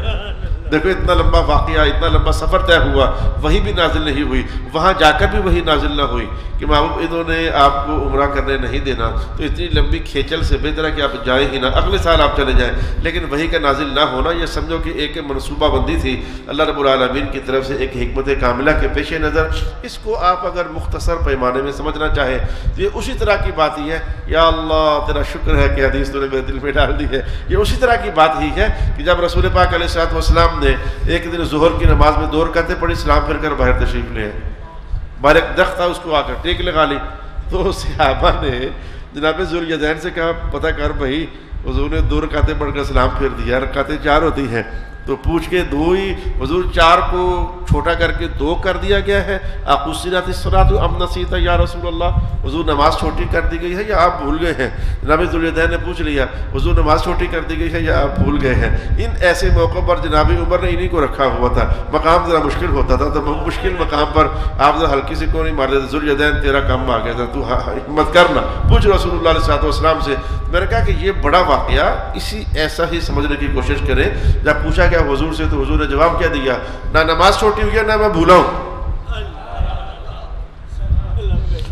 دیکھو اتنا لمبا واقعہ، اتنا لمبا سفر طے ہوا، وہی بھی نازل نہیں ہوئی، وہاں جا کر بھی وہی نازل نہ ہوئی کہ محبوب انہوں نے آپ کو عمرہ کرنے نہیں دینا، تو اتنی لمبی کھیچل سے بہتر ہے کہ آپ جائیں ہی نہ، اگلے سال آپ چلے جائیں۔ لیکن وہی کا نازل نہ ہونا یہ سمجھو کہ ایک منصوبہ بندی تھی اللہ رب العالمین کی طرف سے، ایک حکمت کاملہ کے پیش نظر۔ اس کو آپ اگر مختصر پیمانے میں سمجھنا چاہیں تو یہ اسی طرح کی بات ہی ہے، یا اللہ تیرا شکر ہے کہ حدیث تو نے میرے دل میں ڈال دی ہے، یہ اسی طرح کی بات ہی ہے کہ جب رسول پاک علیہ الصلوۃ والسلام نے ایک دن ظہر کی نماز میں 2 رکعتیں پڑھی، سلام پھر کر باہر تشریف لے آئے، باہر ایک درخت تھا اس کو آ کر ٹیک لگا لی، تو صحابہ نے جناب ذوالیدین سے کہا پتہ کر بھائی حضور نے 2 رکعتیں پڑھ کر سلام پھیر دیا، رکعتیں 4 ہوتی ہیں، تو پوچھ کے 2 ہی، حضور 4 کو چھوٹا کر کے 2 کر دیا گیا ہے، اقصرت الصلاۃ ام نسیت یا رسول اللہ، حضور نماز چھوٹی کر دی گئی ہے یا آپ بھول گئے ہیں؟ جناب ذوالدین نے پوچھ لیا حضور نماز چھوٹی کر دی گئی ہے یا آپ بھول گئے ہیں؟ ان ایسے موقع پر جناب عمر نے انہیں کو رکھا ہوا تھا، مقام ذرا مشکل ہوتا تھا، تو مشکل مقام پر آپ ذرا ہلکی سے کیوں نہیں مار لیتے؟ ذوالدین تیرا کام آ گیا تھا، تو حکمت کرنا، پوچھ رسول اللہ علیہ الصلوۃ والسلام سے۔ میں نے کہا کہ یہ بڑا واقعہ اسی ایسا ہی سمجھنے کی کوشش کریں۔ جب پوچھا گیا حضور سے تو حضور نے جواب کیا دیا؟ نہ نماز چھوٹی ہوئی ہے نہ میں بھولا ہوں،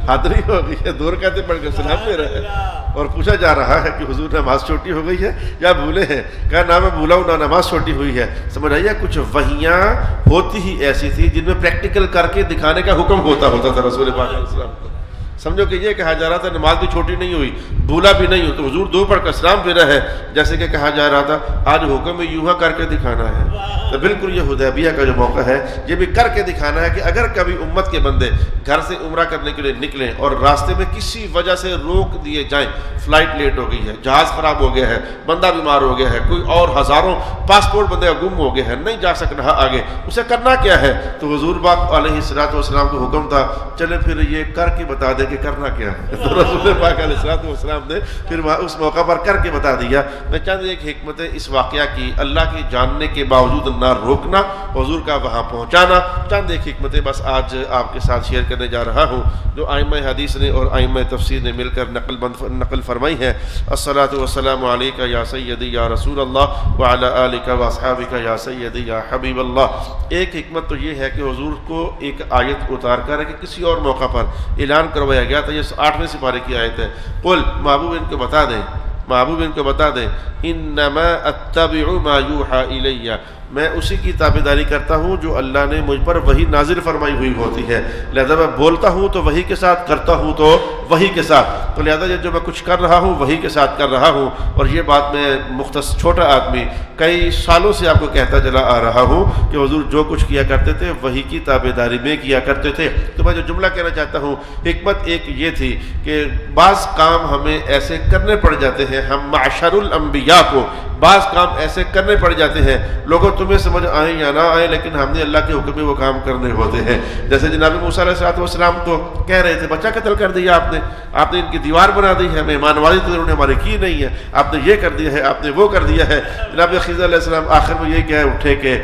حد نہیں ہو گئی ہے، 2 رکعتیں پڑھ کر سلام دے رہا ہے اور پوچھا جا رہا ہے کہ حضور نماز چھوٹی ہو گئی ہے یا بھولے ہیں؟ کہا نہ میں بھولا ہوں نہ نماز چھوٹی ہوئی ہے۔ سمجھ آئیے کچھ وحیاں ہوتی ہی ایسی تھی جن میں پریکٹیکل کر کے دکھانے کا حکم ہوتا تھا رسول پاک علیہ السلام کو۔ سمجھو کہ یہ کہا جا رہا تھا نماز بھی چھوٹی نہیں ہوئی، بھولا بھی نہیں ہو، تو حضور 2 پڑھ کر سلام پھیرا ہے، جیسے کہ کہا جا رہا تھا آج حکم میں یوں کر کے دکھانا ہے۔ تو بالکل یہ حدیبیہ کا جو موقع ہے یہ بھی کر کے دکھانا ہے کہ اگر کبھی امت کے بندے گھر سے عمرہ کرنے کے لیے نکلیں اور راستے میں کسی وجہ سے روک دیے جائیں، فلائٹ لیٹ ہو گئی ہے، جہاز خراب ہو گیا ہے، بندہ بیمار ہو گیا ہے، کوئی اور ہزاروں پاسپورٹ بندے کا گم ہو گیا ہے، نہیں جا سک رہا آگے، اسے کرنا کیا ہے؟ تو حضور پاک علیہ الصلوۃ والسلام کو حکم تھا چلے پھر یہ کر کے بتا دے کہ کرنا کیا ہے۔ تو رسول پاک علیہ الصلوۃ والسلام نے پھر اس موقع پر کر کے بتا دیا۔ میں چند ایک حکمت اس واقعہ کی، اللہ کی جاننے کے باوجود نہ روکنا، حضور کا وہاں پہنچانا، چند ایک حکمتیں بس آج آپ کے ساتھ شیئر کرنے جا رہا ہوں جو ائمہ حدیث نے اور ائمہ تفسیر نے مل کر نقل فرمائی ہے۔ الصلاۃ والسلام علیک یا سیدی یا رسول اللہ وعلی آلک واصحابک یا سیدی یا حبیب اللہ۔ ایک حکمت تو یہ ہے کہ حضور کو ایک آیت اتار کر کہ کسی اور موقع پر اعلان کروایا گیا تھا، یہ 8ویں سپارے کی آیت ہے، قل محبوب ان کو بتا دیں انما اتبع ما یوحى الی، میں اسی کی تابعداری کرتا ہوں جو اللہ نے مجھ پر وحی نازل فرمائی ہوئی ہوتی ہے، لہذا میں بولتا ہوں تو وحی کے ساتھ، کرتا ہوں تو وحی کے ساتھ، تو لہذا جو میں کچھ کر رہا ہوں وحی کے ساتھ کر رہا ہوں۔ اور یہ بات میں مختص چھوٹا آدمی کئی سالوں سے آپ کو کہتا چلا آ رہا ہوں کہ حضور جو کچھ کیا کرتے تھے وحی کی تابعداری میں کیا کرتے تھے۔ تو میں جو جملہ کہنا چاہتا ہوں، حکمت ایک یہ تھی کہ بعض کام ہمیں ایسے کرنے پڑ جاتے ہیں، ہم معشر الانبیاء کو بعض کام ایسے کرنے پڑ جاتے ہیں، لوگوں تمہیں سمجھ آئیں یا نہ آئیں لیکن ہم نے اللہ کے حکم میں وہ کام کرنے ہوتے ہیں۔ جیسے جناب موسیٰ علیہ السلام تو کہہ رہے تھے بچہ قتل کر دیا آپ نے ان کی دیوار بنا دی ہے، مہمان نوازی تو انہوں نے ہماری کی نہیں ہے، آپ نے یہ کر دیا ہے، آپ نے وہ کر دیا ہے۔ جناب خضر علیہ السلام آخر میں یہ کہہ اٹھے کہ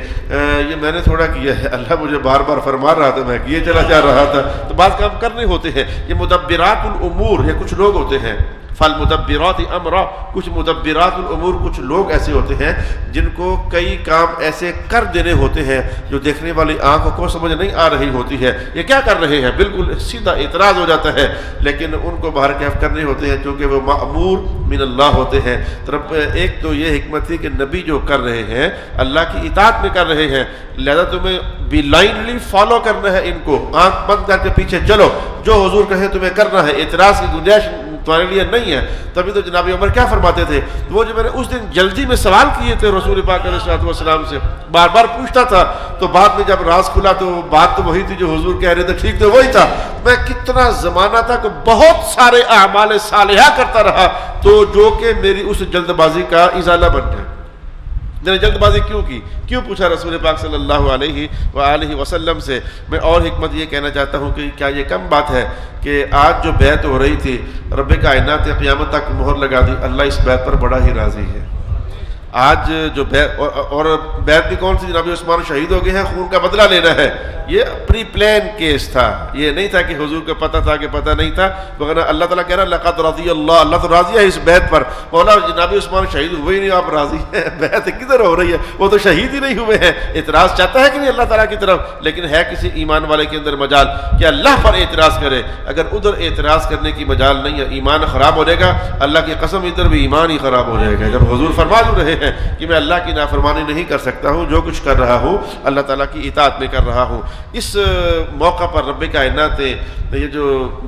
یہ میں نے تھوڑا کیا ہے، اللہ مجھے بار بار فرما رہا تھا، میں کیے چلا جا رہا تھا۔ تو بعض کام کرنے ہوتے ہیں، یہ مدبرات الامور، یہ کچھ لوگ ہوتے ہیں، فالمدبرات امرا، کچھ مدبرات الامور، کچھ لوگ ایسے ہوتے ہیں جن کو کئی کام ایسے کر دینے ہوتے ہیں جو دیکھنے والی آنکھوں کو سمجھ نہیں آ رہی ہوتی ہے، یہ کیا کر رہے ہیں، بالکل سیدھا اعتراض ہو جاتا ہے، لیکن ان کو باہر کیف کرنے ہوتے ہیں کیونکہ وہ مأمور من اللہ ہوتے ہیں۔ طرف ایک تو یہ حکمت تھی کہ نبی جو کر رہے ہیں اللہ کی اطاعت میں کر رہے ہیں، لہذا تمہیں بلائنڈلی فالو کرنا ہے، ان کو آنکھ بند کر کے پیچھے چلو، جو حضور کہیں تمہیں کرنا ہے، اعتراض کی گنجائش تمہارے لیے نہیں ہے۔ تبھی تو جناب عمر کیا فرماتے تھے، وہ جو میں نے اس دن جلدی میں سوال کیے تھے رسول پاک علیہ الصلوۃ والسلام سے، بار بار پوچھتا تھا، تو بعد میں جب راز کھلا تو بات تو وہی تھی جو حضور کہہ رہے تھے، ٹھیک تو وہی تھا۔ میں کتنا زمانہ تھا کہ بہت سارے اعمال صالحہ کرتا رہا تو جو کہ میری اس جلد بازی کا ازالہ بن گیا۔ میں نے جلد بازی کیوں پوچھا رسول پاک صلی اللہ علیہ وآلہ وسلم سے۔ میں اور حکمت یہ کہنا چاہتا ہوں کہ کیا یہ کم بات ہے کہ آج جو بیعت ہو رہی تھی، رب کائنات قیامت تک مہر لگا دی، اللہ اس بیعت پر بڑا ہی راضی ہے۔ آج جو اور بیعت بھی کون سی؟ جناب عثمان شہید ہو گئے ہیں، خون کا بدلہ لینا ہے. یہ پری پلان کیس تھا، یہ نہیں تھا کہ حضور کو پتہ تھا کہ پتہ نہیں تھا. وغیرہ اللہ تعالیٰ کہہ رہا ہے لقد رضی اللہ، اللہ تو راضی ہے اس بیعت پر. مولا جناب عثمان شہید ہوئے ہی نہیں، آپ راضی ہیں؟ بیعت کدھر ہو رہی ہے؟ وہ تو شہید ہی نہیں ہوئے ہیں. اعتراض چاہتا ہے کہ نہیں اللہ تعالیٰ کی طرف، لیکن ہے کسی ایمان والے کے اندر مجال کہ اللہ پر اعتراض کرے. اگر ادھر اعتراض کرنے کی مجال نہیں ہے، ایمان خراب ہو جائے گا. اللہ کی قسم ادھر بھی ایمان ہی خراب ہو جائے گا. جب حضور فرما رہے ہیں کہ میں اللہ کی نافرمانی نہیں کر سکتا ہوں، جو کچھ کر رہا ہوں اللہ تعالیٰ کی اطاعت میں کر رہا ہوں. اس موقع پر رب کائنات یہ جو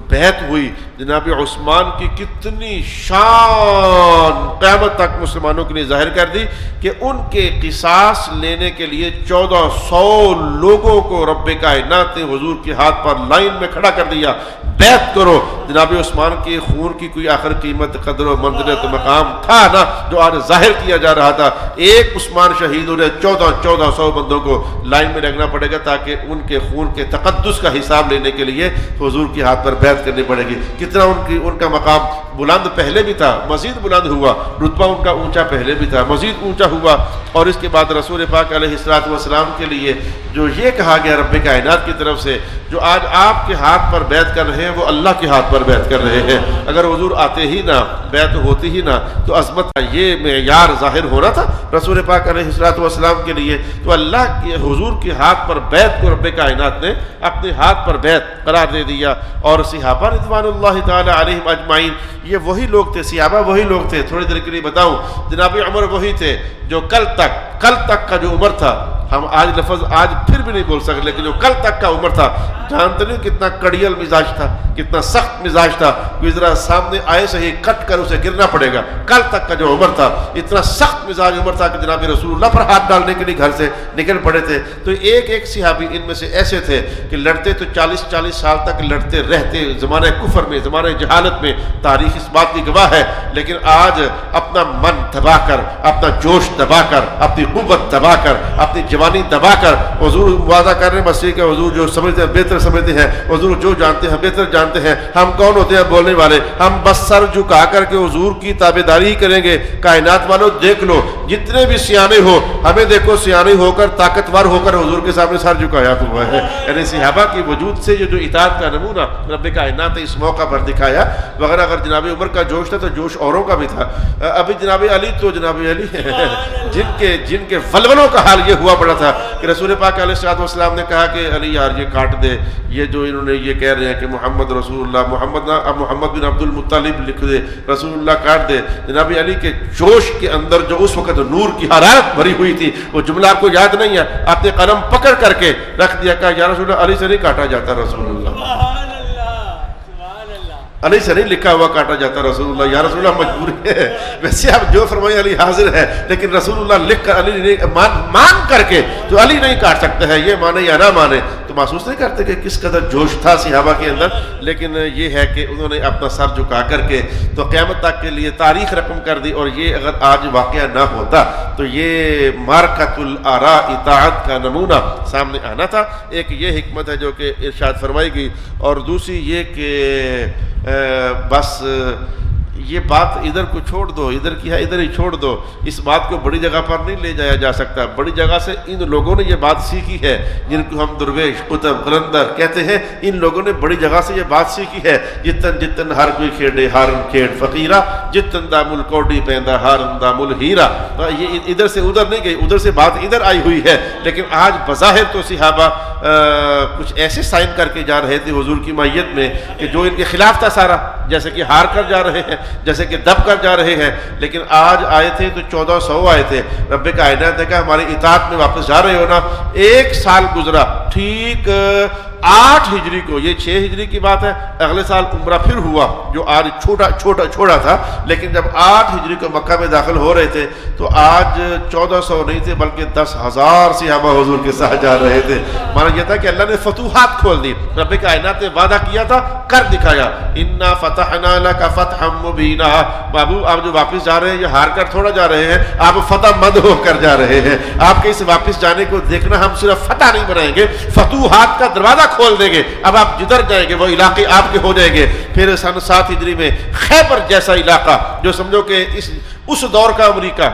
بیعت ہوئی جناب عثمان کی کتنی شان قیامت تک مسلمانوں کے لیے ظاہر کر دی کہ ان کے قصاص لینے کے لیے 1400 لوگوں کو رب کائنات نے حضور کے ہاتھ پر لائن میں کھڑا کر دیا. بیعت کرو. جناب عثمان کے خون کی کوئی آخر قیمت قدر و منزلت مقام تھا نا جو آج ظاہر کیا جا رہا تھا. ایک عثمان شہید ہونے 1400 بندوں کو لائن میں لگنا پڑے گا تاکہ ان کے خون کے تقدس کا حساب لینے کے لیے حضور کے ہاتھ پر بیعت کرنی پڑے گی. کتنا ان کا مقام بلند پہلے بھی تھا، مزید بلند ہوا. رتبہ ان کا اونچا پہلے بھی تھا، مزید اونچا ہوا. اور اس کے بعد رسول پاک علیہ الصلوۃ والسلام کے لیے جو یہ کہا گیا رب کائنات کی طرف سے، جو آج آپ کے ہاتھ پر بیعت کر رہے ہیں وہ اللہ کے ہاتھ پر بیعت کر رہے ہیں. اگر حضور آتے ہی نہ، بیعت ہوتی ہی نہ، تو عظمت کا یہ معیار ظاہر ہونا تھا رسول پاک علیہ الصلوۃ والسلام کے لیے. تو اللہ کے حضور کے ہاتھ پر بیعت کو رب کائنات نے اپنے ہاتھ پر بیعت قرار دے دیا. اور صحابہ رضوان اللہ تعالی علیہم اجمعین یہ وہی لوگ تھے، صحابہ وہی لوگ تھے. تھوڑی دیر کے لیے بتاؤں، جناب عمر وہی تھے جو کل تک کا جو عمر تھا، ہم آج لفظ آج پھر بھی نہیں بول سکتے، لیکن جو کل تک کا عمر تھا، جانتے نہیں کتنا کڑیل مزاج تھا، کتنا سخت مزاج تھا. کوئی ذرا سامنے آئے سے ہی کٹ کر اسے گرنا پڑے گا. کل تک کا جو عمر تھا، اتنا سخت مزاج عمر تھا کہ جناب رسول اللہ پر ہاتھ ڈالنے کے لیے گھر سے نکل پڑے تھے. تو ایک صحابی ان میں سے ایسے تھے کہ لڑتے تو 40 سال تک لڑتے رہتے، زمانہ کفر میں، زمانہ جہالت میں. تاریخ اس بات کی گواہ ہے. لیکن آج اپنا من دبا کر، اپنا جوش دبا کر، اپنی قوت دبا کر، اپنی جوانی دبا کر حضور وعدہ کر رہے ہیں مسیح کے حضور جو سمجھتے ہیں بہتر سمجھتے ہیں، حضور جو جانتے ہیں بہتر جانتے ہیں. ہم کون ہوتے ہیں بولنے والے؟ ہم بس سر جھکا کر کے حضور کی تابعداری ہی کریں گے. کائنات والوں دیکھ لو، جتنے بھی سیانے ہو، ہمیں دیکھو سیانے ہو کر، طاقتور ہو کر حضور کے سامنے سر جھکایا ہوا ہے. یعنی صحابہ کی وجود سے جو اطاعت کا نمونہ رب کائنات نے اس موقع پر دکھایا. وغیرہ اگر جناب عمر کا جوش تھا تو جوش اوروں کا بھی تھا. ابھی جناب علی تو جناب علی جن کے ولولوں کا حال یہ ہوا پڑا تھا کہ رسول پاک علیہ الصلوۃ والسلام نے کہا کہ علی یار یہ کاٹ دے، یہ جو انہوں نے یہ کہہ رہے ہیں کہ محمد رسول اللہ، محمد بن عبد المطلب لکھ دے، رسول اللہ کاٹ دے. جناب علی کے جوش کے اندر جو اس وقت نور کی حرارت بھری ہوئی تھی، وہ جملہ آپ کو یاد نہیں ہے؟ آپ نے قلم پکڑ کر کے رکھ دیا، کہا یا رسول اللہ علی سے نہیں کاٹا جاتا، رسول اللہ علی سے نہیں لکھا ہوا کاٹا جاتا رسول اللہ. یا رسول اللہ مجبوری ہے. ویسے آپ جو فرمائے علی حاضر ہے، لیکن رسول اللہ لکھ کر علی نے مان کر کے تو علی نہیں کاٹ سکتے ہیں. یہ مانے یا نہ مانے تو محسوس نہیں کرتے کہ کس قدر جوش تھا صحابہ کے اندر. لیکن یہ ہے کہ انہوں نے اپنا سر جھکا کر کے تو قیامت تک کے لیے تاریخ رقم کر دی. اور یہ اگر آج واقعہ نہ ہوتا تو یہ معرکۃ الآراء اطاعت کا نمونہ سامنے آنا تھا. ایک یہ حکمت ہے جو کہ ارشاد فرمائی گئی، اور دوسری یہ کہ بس یہ بات ادھر کو چھوڑ دو، ادھر کی ہے ادھر ہی چھوڑ دو. اس بات کو بڑی جگہ پر نہیں لے جایا جا سکتا. بڑی جگہ سے ان لوگوں نے یہ بات سیکھی ہے جن کو ہم درویش، قطب، قلندر کہتے ہیں. ان لوگوں نے بڑی جگہ سے یہ بات سیکھی ہے. جتن ہر کوئی کھیڑے ہارن کھیڑ فقیرہ، جتن دامل کوڈی پیندہ ہارن دامل ہیرا. یہ ادھر سے ادھر نہیں گئی، ادھر سے بات ادھر آئی ہوئی ہے. لیکن آج بظاہر تو صحابہ کچھ ایسے سائن کر کے جا رہے تھے حضور کی معیت میں کہ جو ان کے خلاف تھا سارا، جیسے کہ ہار کر جا رہے ہیں، جیسے کہ دب کر جا رہے ہیں. لیکن آج آئے تھے تو 1400 آئے تھے. رب کائنات نے کہا ہماری اطاعت میں واپس جا رہے ہو نا. 1 سال گزرا، ٹھیک 8 ہجری کو، یہ 6 ہجری کی بات ہے، اگلے سال عمرہ پھر ہوا جو آج چھوٹا تھا. لیکن جب 8 ہجری کو مکہ میں داخل ہو رہے تھے تو آج 1400 نہیں تھے بلکہ 10,000 صحابہ حضور کے ساتھ جا رہے تھے. مانا یہ تھا کہ اللہ نے فتوحات کھول دی. رب کائنات نے وعدہ کیا تھا، کر دکھایا. انا فتحنا لک فتحا مبینا. بابو آپ جو واپس جا رہے ہیں یہ ہار کر تھوڑا جا رہے ہیں، آپ فتح مند ہو کر جا رہے ہیں. آپ کے اس واپس جانے کو دیکھنا، ہم صرف فتح نہیں بنائیں گے، فتوحات کا دروازہ کھول دیں گے. اب آپ جدھر جائیں گے وہ علاقے آپ کے ہو جائیں گے. پھر سن 7 ہجری میں خیبر جیسا علاقہ جو سمجھو کہ اس دور کا امریکہ،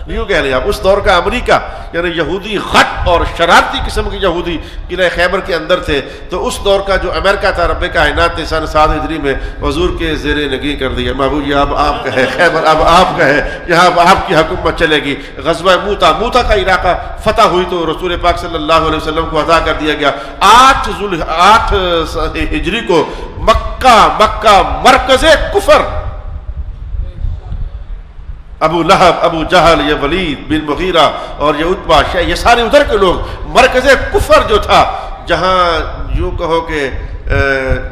یوں کہہ لیں آپ اس دور کا امریکہ، یعنی یہودی غٹ اور شرارتی قسم کے یہودی قلعہ خیبر کے اندر تھے، تو اس دور کا جو امریکہ تھا رب کائنات نے سن 7 ہجری میں حضور کے زیر نگیں کر دیا، محبوب یہ اب آپ کا ہے، خیبر اب آپ کا ہے، یہاں اب آپ کی حکومت چلے گی۔ غزوہ موتا کا علاقہ فتح ہوئی تو رسول پاک صلی اللہ علیہ وسلم کو عطا کر دیا گیا 8 ہجری کو مکہ مرکز کفر، ابو لہب، ابو جہل، یہ ولید بن مغیرہ اور یہ عتبہ، یہ سارے ادھر کے لوگ، مرکز کفر جو تھا، جہاں یوں کہو کہ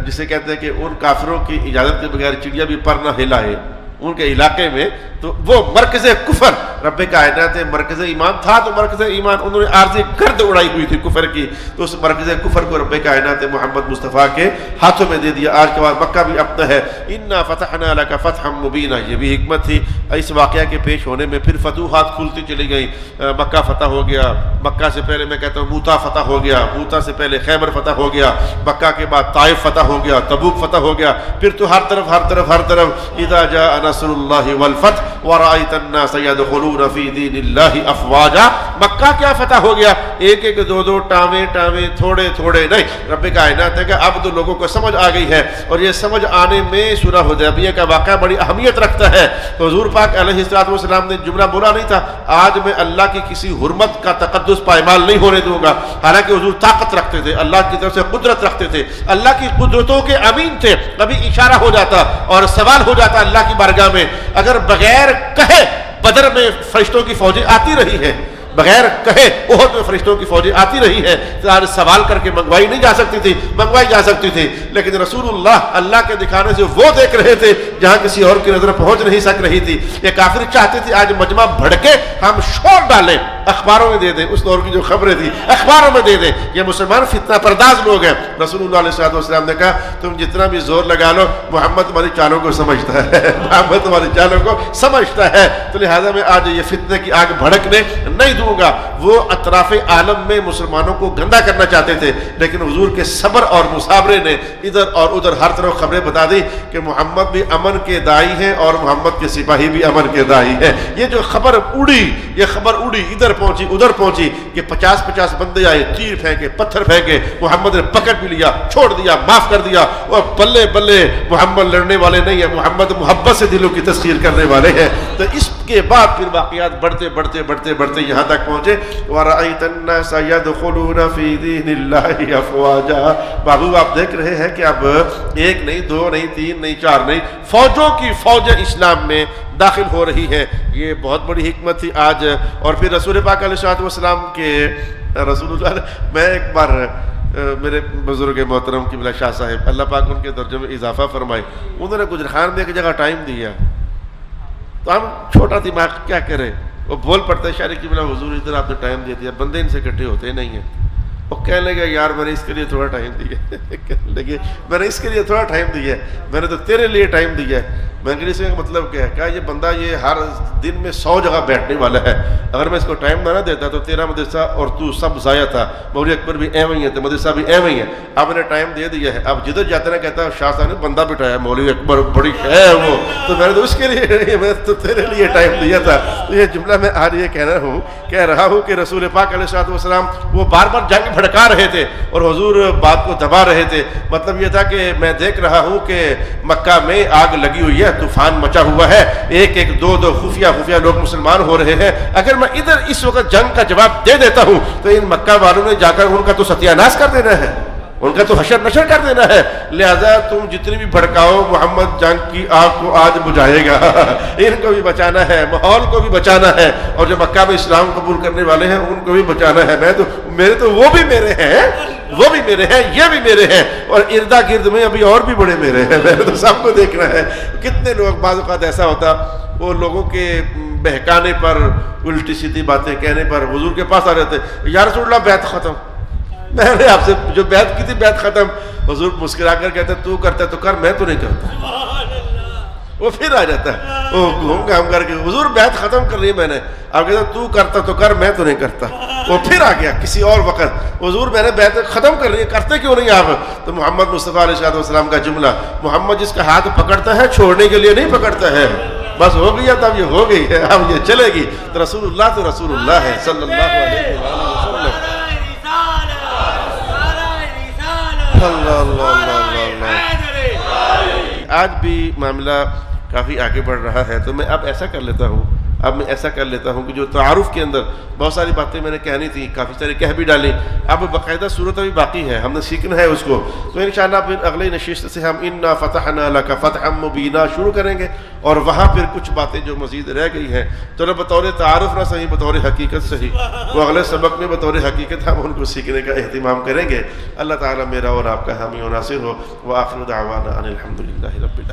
جسے کہتے ہیں کہ ان کافروں کی اجازت کے بغیر چڑیا بھی پر نہ ہلائے، ان کے علاقے میں، تو وہ مرکز کفر رب کائنات مرکز ایمان تھا، تو مرکز ایمان انہوں نے عارضی گرد اڑائی ہوئی تھی کفر کی، تو اس مرکز کفر کو رب کائنات محمد مصطفیٰ کے ہاتھوں میں دے دیا۔ آج کے بعد مکہ بھی اپنا ہے، انا فتحنا لک فتحا مبینا، یہ بھی حکمت تھی اس واقعہ کے پیش ہونے میں۔ پھر فتوحات کھلتی چلی گئی، مکہ فتح ہو گیا، مکہ سے پہلے میں کہتا ہوں موتا فتح ہو گیا، موتا سے پہلے خیبر فتح ہو گیا، مکہ کے بعد طائف فتح ہو گیا، تبوک فتح ہو گیا، پھر تو ہر طرف اذا جاء نصر اللہ والفتح ورأیت الناس يدخلون فی دین اللہ افواجا، مکہ کیا فتح ہو گیا، ایک دو ٹاویں تھوڑے نہیں، رب کائنات ہے کہ اب تو لوگوں کو سمجھ آ گئی ہے، اور یہ سمجھ آنے میں سورہ حدیبیہ کا واقعہ بڑی اہمیت رکھتا ہے۔ تو حضور پاک علیہ السلام نے جملہ بولا نہیں تھا آج میں اللہ کی کسی حرمت کا تقدس پائمال نہیں ہونے دوں گا، حالانکہ حضور طاقت رکھتے تھے، اللہ کی طرف سے قدرت رکھتے تھے، اللہ کی قدرتوں کے امین تھے۔ کبھی اشارہ ہو جاتا اور سوال ہو جاتا اللہ کی بارگاہ میں، اگر بغیر کہے بدر میں فرشتوں کی فوجیں آتی رہی ہیں، بغیر کہے احد میں فرشتوں کی فوجیں آتی رہی ہے، تو آج سوال کر کے منگوائی نہیں جا سکتی تھی، منگوائی جا سکتی تھی، لیکن رسول اللہ کے دکھانے سے وہ دیکھ رہے تھے جہاں کسی اور کی نظر پہنچ نہیں سک رہی تھی۔ یہ کافر چاہتے تھے آج مجمع بھڑکے، ہم شور ڈالیں، اخباروں میں دے دیں، اس دور کی جو خبریں تھی اخباروں میں دے دیں، یہ مسلمان فتنہ پرداز لوگ ہیں۔ رسول اللہ علیہ السلام نے کہا تم جتنا بھی زور لگا لو، محمد تمہاری چالوں کو سمجھتا ہے، محمد تمہاری چالوں کو سمجھتا ہے، تو لہٰذا میں آج یہ فتنہ کی آگ بھڑکنے نہیں دوں گا۔ وہ اطراف عالم میں مسلمانوں کو گندا کرنا چاہتے تھے، لیکن حضور کے صبر اور مصابرے نے ادھر اور ادھر ہر طرف خبریں بتا دی کہ محمد بھی امن کے داعی ہیں اور محمد کے سپاہی بھی امن کے داعی ہیں۔ یہ جو خبر اڑی ادھر پہنچی ادھر پہنچی کہ 50 بندے آئے، تیر پھینکے، پتھر پھینکے، محمد نے پکڑ بھی لیا، چھوڑ دیا، معاف کر دیا، اور بلے بلے محمد لڑنے والے نہیں ہیں، محمد محبت سے دلوں کی تسخیر کرنے والے ہیں۔ تو اس کے بعد پھر واقعات بڑھتے یہاں تک پہنچے وَرَأَيْتَ النَّاسَ يَدْخُلُونَ فِي دِينِ اللَّهِ أَفْوَاجًا۔ محبوب آپ دیکھ رہے ہیں کہ اب 1 نہیں 2 نہیں 3 نہیں 4 نہیں، فوجوں کی فوجیں اسلام میں داخل ہو رہی ہیں۔ یہ بہت بڑی حکمت تھی آج۔ اور پھر رسول پاک علیہ السلام کے رسول اللہ، میں ایک بار میرے بزرگ محترم قبلہ شاہ صاحب اللہ پاک ان کے درجے میں اضافہ فرمائے، انہوں نے گجرخان میں ایک جگہ ٹائم دیا، تو ہم چھوٹا دماغ کیا کریں، وہ بول پڑتا ہے شاعری کی بلا حضور ادھر آپ نے ٹائم دے دیا، بندے ان سے اکٹھے ہوتے نہیں ہیں۔ وہ کہنے لگے یار میں نے اس کے لیے تھوڑا ٹائم دیا کہنے لگے میں نے اس کے لیے تھوڑا ٹائم دیا ہے، میں نے تو تیرے لیے ٹائم دیا ہے۔ میں نے اس کا مطلب کیا ہے، کہا یہ بندہ یہ ہر دن میں 100 جگہ بیٹھنے والا ہے، اگر میں اس کو ٹائم نہ دیتا تو تیرا مدرسہ اور تو سب ضائع تھا، مولوی اکبر بھی ایویں ہی ہے، تو مدرسہ بھی ایویں ہی ہے۔ اب میں نے ٹائم دے دیا ہے، اب جدھر جاتا نا کہتا ہے شاہ صاحب نے بندہ بٹھایا، مولوی اکبر بڑی ہے وہ، تو میں نے تو اس کے لیے میں تو تیرے لیے ٹائم دیا تھا۔ تو یہ جملہ میں آج یہ کہہ رہا ہوں کہ رسول پاک علیہ السلام وہ بار بار جنگ بھڑکا رہے تھے اور حضور بات کو دبا رہے تھے۔ مطلب یہ تھا کہ میں دیکھ رہا ہوں کہ مکہ میں آگ لگی ہوئی ہے، طوفان مچا ہوا ہے، 1 2 خفیہ لوگ مسلمان ہو رہے ہیں۔ اگر میں ادھر اس وقت جنگ کا جواب دے دیتا ہوں تو ان مکہ والوں نے جا کر ان کا تو ستیہ ناش کر دینا ہے، ان کا تو حشر نشر کر دینا ہے۔ لہذا تم جتنی بھی بھڑکاؤ، محمد جنگ کی آگ کو آج بجھائے گا، ان کو بھی بچانا ہے، ماحول کو بھی بچانا ہے، اور جو مکہ میں اسلام قبول کرنے والے ہیں ان کو بھی بچانا ہے۔ وہ بھی میرے ہیں، یہ بھی میرے ہیں، اور اردا گرد میں ابھی اور بھی بڑے میرے ہیں، میں نے تو سب کو دیکھنا ہے۔ کتنے لوگ بعض اوقات ایسا ہوتا وہ لوگوں کے بہکانے پر، الٹی سیدھی باتیں کہنے پر حضور کے پاس آ رہے تھے، یا رسول اللہ بیعت ختم، میں نے آپ سے جو بیعت کی تھی بیعت ختم۔ حضور مسکرا کر کہتے تو کرتا ہے تو کر، میں تو نہیں کرتا۔ وہ پھر آ جاتا ہے، وہ گھوم گھام کر کے حضور بیعت ختم کر رہی ہے میں نے، آپ کہتے تو کرتا تو کر، میں تو نہیں کرتا۔ وہ پھر آ گیا کسی اور وقت، حضور میں نے بیعت ختم کر رہی ہے، کرتے کیوں نہیں آپ؟ تو محمد مصطفیٰ علیہ السلام کا جملہ، محمد جس کا ہاتھ پکڑتا ہے چھوڑنے کے لیے نہیں پکڑتا ہے، بس ہو گیا تب یہ ہو گئی ہے، اب یہ چلے گی تو رسول اللہ ہے صلی اللہ علیہ وسلم۔ اللہ اللہ اللہ اللہ۔ آج بھی معاملہ کافی آگے بڑھ رہا ہے، تو میں اب ایسا کر لیتا ہوں کہ جو تعارف کے اندر بہت ساری باتیں میں نے کہنی تھی، کافی ساری کہہ بھی ڈالی، اب باقاعدہ صورت ابھی باقی ہے، ہم نے سیکھنا ہے اس کو، تو انشاءاللہ پھر اگلے نشست سے ہم انا فتحنا لک فتحا مبینا شروع کریں گے، اور وہاں پھر کچھ باتیں جو مزید رہ گئی ہیں چلو بطور تعارف نہ صحیح بطور حقیقت صحیح، وہ اگلے سبق میں بطور حقیقت ہم ان کو سیکھنے کا اہتمام کریں گے۔ اللہ تعالیٰ میرا اور آپ کا حامی و ناصر ہو، وآخر دعوانا ان الحمدللہ رب العالمین۔